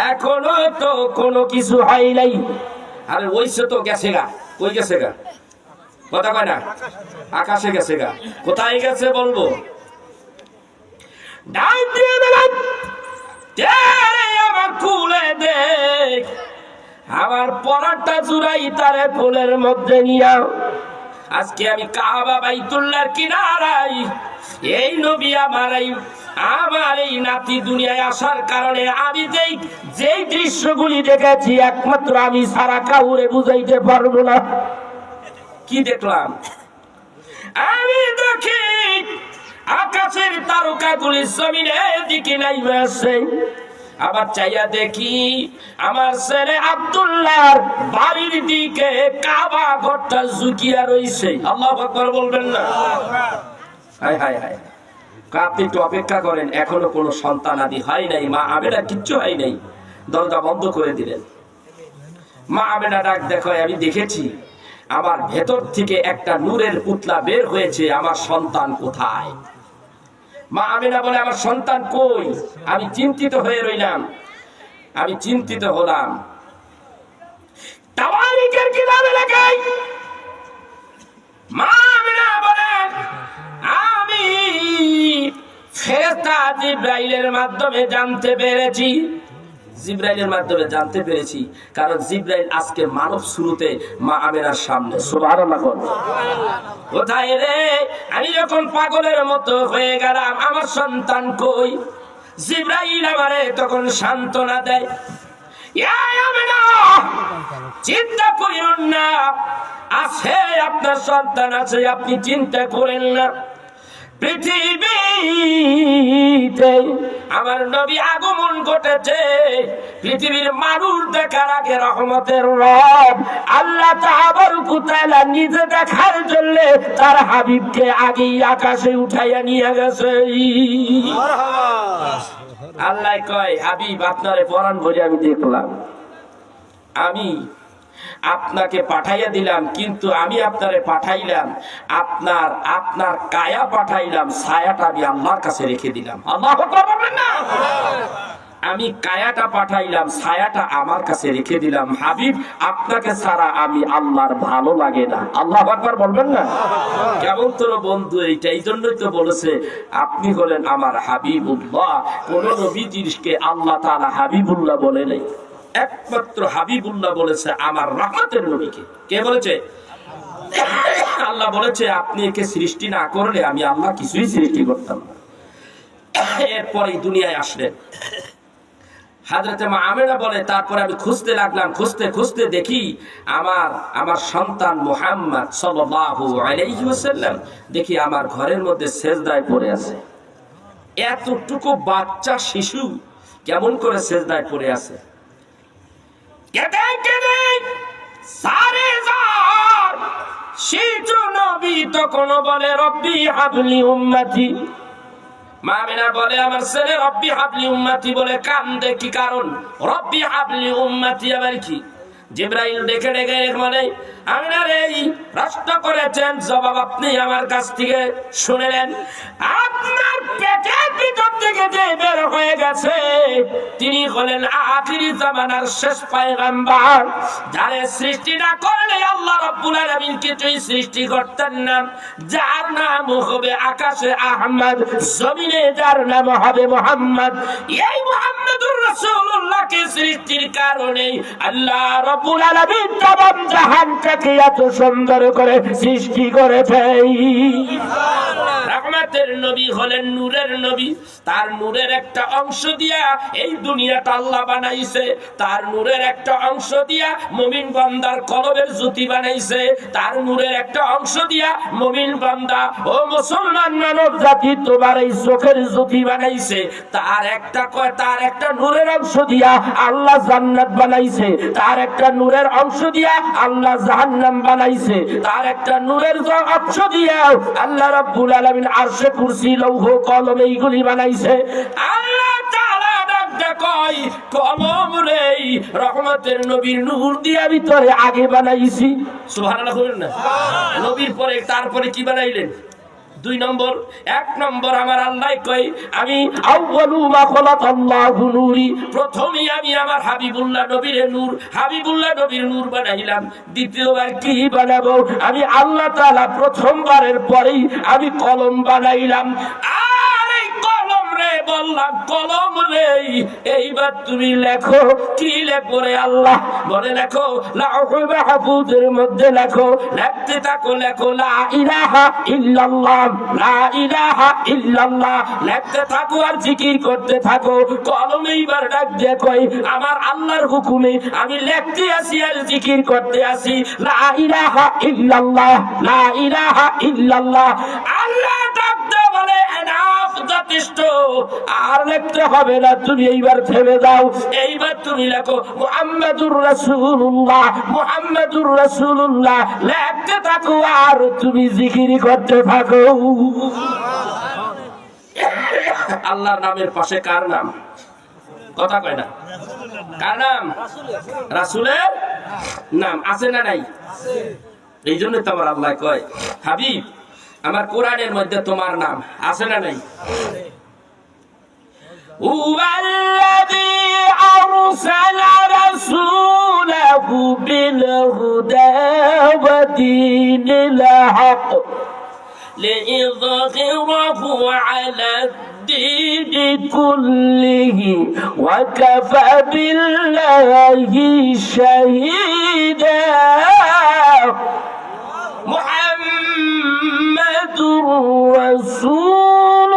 এখনো তো কোনো কিছু হয় নাই। আরে ওইসে তো গেছে গা, কই গেছে গা? কথা কয় না, আকাশে গেছে গা। কোথায় গেছে বলবো? ডাক দিয়ে দিলাম, আমার খুলে দে, আমার পরাটা জুড়াই তারে ফুলের মধ্যে নিয়াও। আজকে আমি কাবা বাইতুল্লাহর কিনারায়, এই নবী আমার এই নাতি দুনিয়ায় আসার কারণে আমি যেই দৃশ্যগুলি দেখেছি একমাত্র আমি সারা কাউরে বুঝাইতে পারবো না। কি দেখলাম? আমি দেখি আকাশের তারকাগুলি জমিনের দিকে নাইমে আসছে, আবার চাইয়া দেখি আমার ছেলে আব্দুল্লাহর বাড়ির দিকে কাবা ঘরটা ঝুঁকিয়া রইছে। আল্লাহু আকবার বলবেন না? হায় হায় হায়, আপনি একটু অপেক্ষা করেন, এখনো কোনো সন্তান আদি হয় নাই, মা আমেনা কিচ্ছু হয় নাই, দরজা বন্ধ করে দিলেন। মা আমেনা ডাক দেখো, আমি দেখেছি আমার ভেতর থেকে একটা নূরের পুতলা বের হয়েছে, আমার সন্তান কোথায়? মা আমেনা বলে, আমার সন্তান কই? আমি চিন্তিত হয়ে রইলাম, আমি চিন্তিত হলাম। তাওয়ারিকের কিতাবে লেখা, মা আমেনা বলেন, আমি ফেরেশতা জিবরাইলের মাধ্যমে জানতে পেরেছি, জিবরাইলের মাধ্যমে জানতে পেরেছি, কারণ জিবরাইল আজকে মানব শুরুতে মা আমেনার সামনে। সুবহানাল্লাহ। কোথায় রে? আমি যখন পাগলের মতো হয়ে গেলাম, আমার সন্তান কই? জিবরাইল আমারে তখন সান্ত্বনা দেয়, ইয়া আমেনা, চিন্তা করিও না, আছে আপনার সন্তান আছে, আপনি চিন্তা করেন না। পৃথিবীতে আমার নবী আগমন ঘটেছে, পৃথিবীর মানুষ দেখার আগে রহমতের রব আল্লাহ তাবারক ওয়া তাআলা নিজে দেখার জন্য তার হাবিবকে আগেই আকাশে উঠাইয়া নিয়ে গেছে। আল্লাহ কয়, হাবিব আপনারে পরাণ ভরে আমি দেখলাম, আমি আপনাকে পাঠাইয়া দিলাম, কিন্তু আমি আপনারে পাঠাইলাম, আপনার কায়া পাঠাইলাম, ছায়াটা আমি আল্লাহর কাছে রেখে দিলাম। আল্লাহু আকবার বলবেন না? আমি কায়াটা পাঠাইলাম, ছায়াটা আমার কাছে রেখে দিলাম। হাবিব, আপনাকে ছাড়া আমি আল্লাহর ভালো লাগে না। আল্লাহু আকবার বলবেন না? কেমন তোর বন্ধু এইটা, এই জন্যই তো বলেছে আপনি হলেন আমার হাবিবুল্লাহ। কোন নবীজিকে আল্লাহ তাআলা হাবিবুল্লাহ বলে নাই, একমাত্র হাবিবুল্লাহ বলেছে আমার রহমতের নবীকে। কে বলেছে? আল্লাহ বলেছে, আপনি একে সৃষ্টি না করলে আমি আল্লাহ কিছুই সৃষ্টি করতাম না। এরপরে দুনিয়ায় আসলেন হযরত মা আমেনা বলে, তারপরে আমি খুঁজতে লাগলাম, খুঁজতে খুঁজতে দেখি আমার সন্তান মুহাম্মদ সাল্লাল্লাহু আলাইহি ওয়াসাল্লাম দেখি আমার ঘরের মধ্যে সেজদায় পড়ে আছে। এতটুকু বাচ্চা শিশু কেমন করে সেজদায় পড়ে আছে? কেঁদে কেঁদে সারে যার শিশু নবী তখন বলে, রব্বি হাবলি উম্মতি। মা আমেনা বলে, আমার ছেলে রব্বি হাবলি উম্মতি বলে কান্দে, কি কারণ? রব্বি হাবলি উম্মতি আবার কি? জিবরাইল ডেকে ডেকে বলে, আমেনা রে, প্রশ্ন করেছেন, জবাব আপনি আমার কাছ থেকে শুনেলেন। আপনার পেটের ভিতর থেকে যে বের হয়ে গেছে তিনি হলেন আখিরি জামানার শেষ পয়গম্বর, যারে সৃষ্টি না করলে আল্লাহ রাব্বুল আলামিন কিছুই সৃষ্টি করতেন না। যার নাম হবে আকাশে আহমদ, জমিনে যার নাম হবে মুহাম্মদ। এই মুহাম্মদুর রাসূলুল্লাহকে সৃষ্টির কারণে আল্লাহ রাব্বুল আলামিন তামাম জাহানটাকে এত সুন্দর করে সৃষ্টি করেছে। রহমতের নবী হলেন নূরের নবী, তার নূরের একটা অংশ দিয়া এই দুনিয়াটা আল্লাহ বানাইছে, তার নূরের একটা অংশ দিয়া মুমিন বান্দার কলবের জ্যোতি বানাইছে, তার নূরের একটা অংশ দিয়া মুমিন বান্দা ও মুসলমান মানব জাতি তোমার এই চোখের জ্যোতি বানাইছে, তার একটা নূরের অংশ দিয়া আল্লাহ জান্নাত বানাইছে, তার একটা নূরের অংশ দিয়া আল্লাহ জাহান্নাম বানাইছে, তার একটা নূরের অংশ দিয়া আল্লাহ রাব্বুল আলামিন আরশে কুরসি লৌহ কলম এইগুলি বানাইছে। আল্লাহ তাআলা কয়, কলম রে রহমতের নবীর নূর দিয়া ভিতরে আগে বানাইছি। সুবহানাল্লাহ বলেন না? নবীর পরে তারপরে কি বানাইলেন? 2 নম্বর। 1 নম্বর আমার আল্লাহ কই, আমি আউয়ালু মা খালাকাল্লাহু নূরি, প্রথমেই আমি আমার হাবিবুল্লাহ নবীর নূর, হাবিবুল্লাহ নবীর নূর বানাইলাম। দ্বিতীয়বার কি বানাবো? আমি আল্লাহ তাআলা প্রথমবারের পরেই আমি কলম বানাইলাম। আর এই কলম রে বললাম, কলম রে এইবার তুমি লেখো। কি লেখো রে? আল্লাহ বলে লেখো, লাউহুল মাহফুজের মধ্যে লেখো। লিখতে থাকো, লেখো লা ইলাহা ইল্লাল্লাহ, লা ইলাহা ইল্লাল্লাহ। লিখতে থাকো আর জিকির করতে থাকো। কলম এইবার ডাক দিয়ে কই, আমার আল্লাহর হুকুমে আমি লিখতে আসি আর জিকির করতে আসি, লা ইলাহা ইল্লাল্লাহ, লা ইলাহা ইল্লাল্লাহ। আল্লাহ ডাক দিয়ে বলে, এনাফ, যথেষ্ট, আর লিখতে হবে না, তুমি এইবার থেমে দাও। এইবার তুমি লেখো মুহাম্মাদুর রাসূলুল্লাহ, মুহাম্মাদুর রাসূলুল্লাহ লিখতে থাকো আর তুমি জিকির করতে থাকো। আল্লাহর নামের পাশে কার নাম? কথা কয় না, কার নাম? রাসূলের নাম আছে না নাই? এই জন্য তো আমার আল্লাহ কয় হাবিব আমার কোরআনের মধ্যে তোমার নাম আছে না নাই? হুয়াল্লাযী আরসালা রাসূলাহু বিল হুদা ওয়া দীনিল হক লিইযহিরাহু আলা الدين كله وكفى بالله شهيدا محمد رسول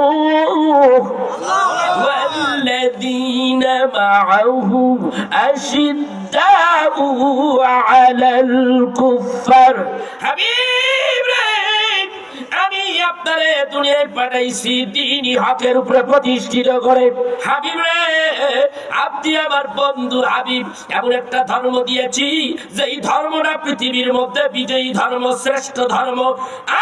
الله والذين معه أشداء على الكفار حبيب আমি আপনারে দুনিয়ায় পাঠাইছি দ্বীনি হকের উপরে প্রতিষ্ঠিত করে। হাবিব রে আপনি আমার বন্ধু হাবিব, এমন একটা ধর্ম দিয়েছি যেই ধর্মটা পৃথিবীর মধ্যে বিজয়ী ধর্ম, শ্রেষ্ঠ ধর্ম।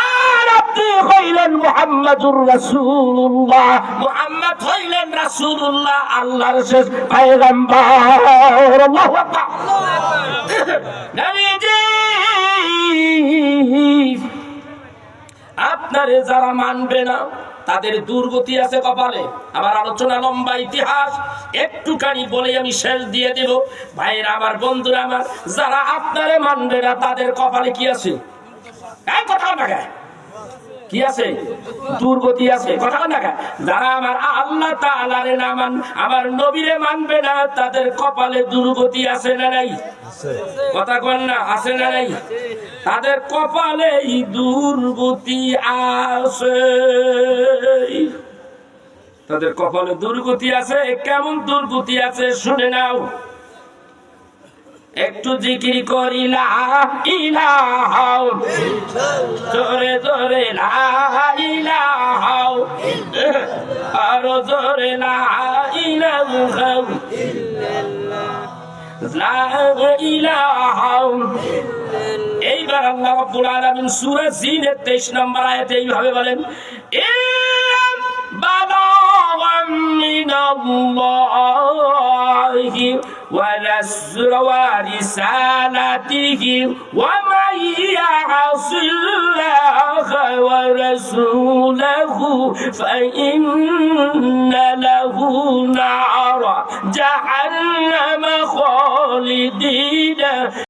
আর আপনি হইলেন মুহাম্মাদুর রাসূলুল্লাহ, মুহাম্মদ হইলেন রাসূলুল্লাহ, আল্লাহর শেষ পয়গম্বর। আল্লাহু আকবার। নবীজি আপনারে যারা মানবে না তাদের দুর্গতি আছে কপালে। আমার আলোচনা লম্বা, ইতিহাস একটুখানি বলে আমি শেষ দিয়ে দেব। ভাইরা আমার, বন্ধুরা আমার, যারা আপনারে মানবে না তাদের কপালে কি আছে? এই কথা না কি আছে? দুর্গতি আছে। কথা না যারা আমার আল্লাহ তাআলারে না মান, আমার নবীরে মানবে না তাদের কপালে দুর্গতি আছে না নাই? কথা কন না, আছে না নাই? তাদের কপালে দুর্গতি আছে, তাদের কপালে দুর্গতি আছে। কেমন দুর্গতি আছে শুনে নাও। একটু জিকির করি লা ইলাহা, জোরে জোরে লা ইলাহা, আরো জোরে লা ইলাহা লা ইলাহা। এইবার আল্লাহ রাব্বুল আলামিন সূরা জিনের 23 নম্বর আয়াতে এইভাবে বলেন, বালাগাম মিনাল্লাহি ওয়া রিসালাতিহি ওয়া মান ইয়াসিল্লাহা ওয়া রাসূলাহু ফাইন্না লাহু নারা জাহান্নামা খালিদিনা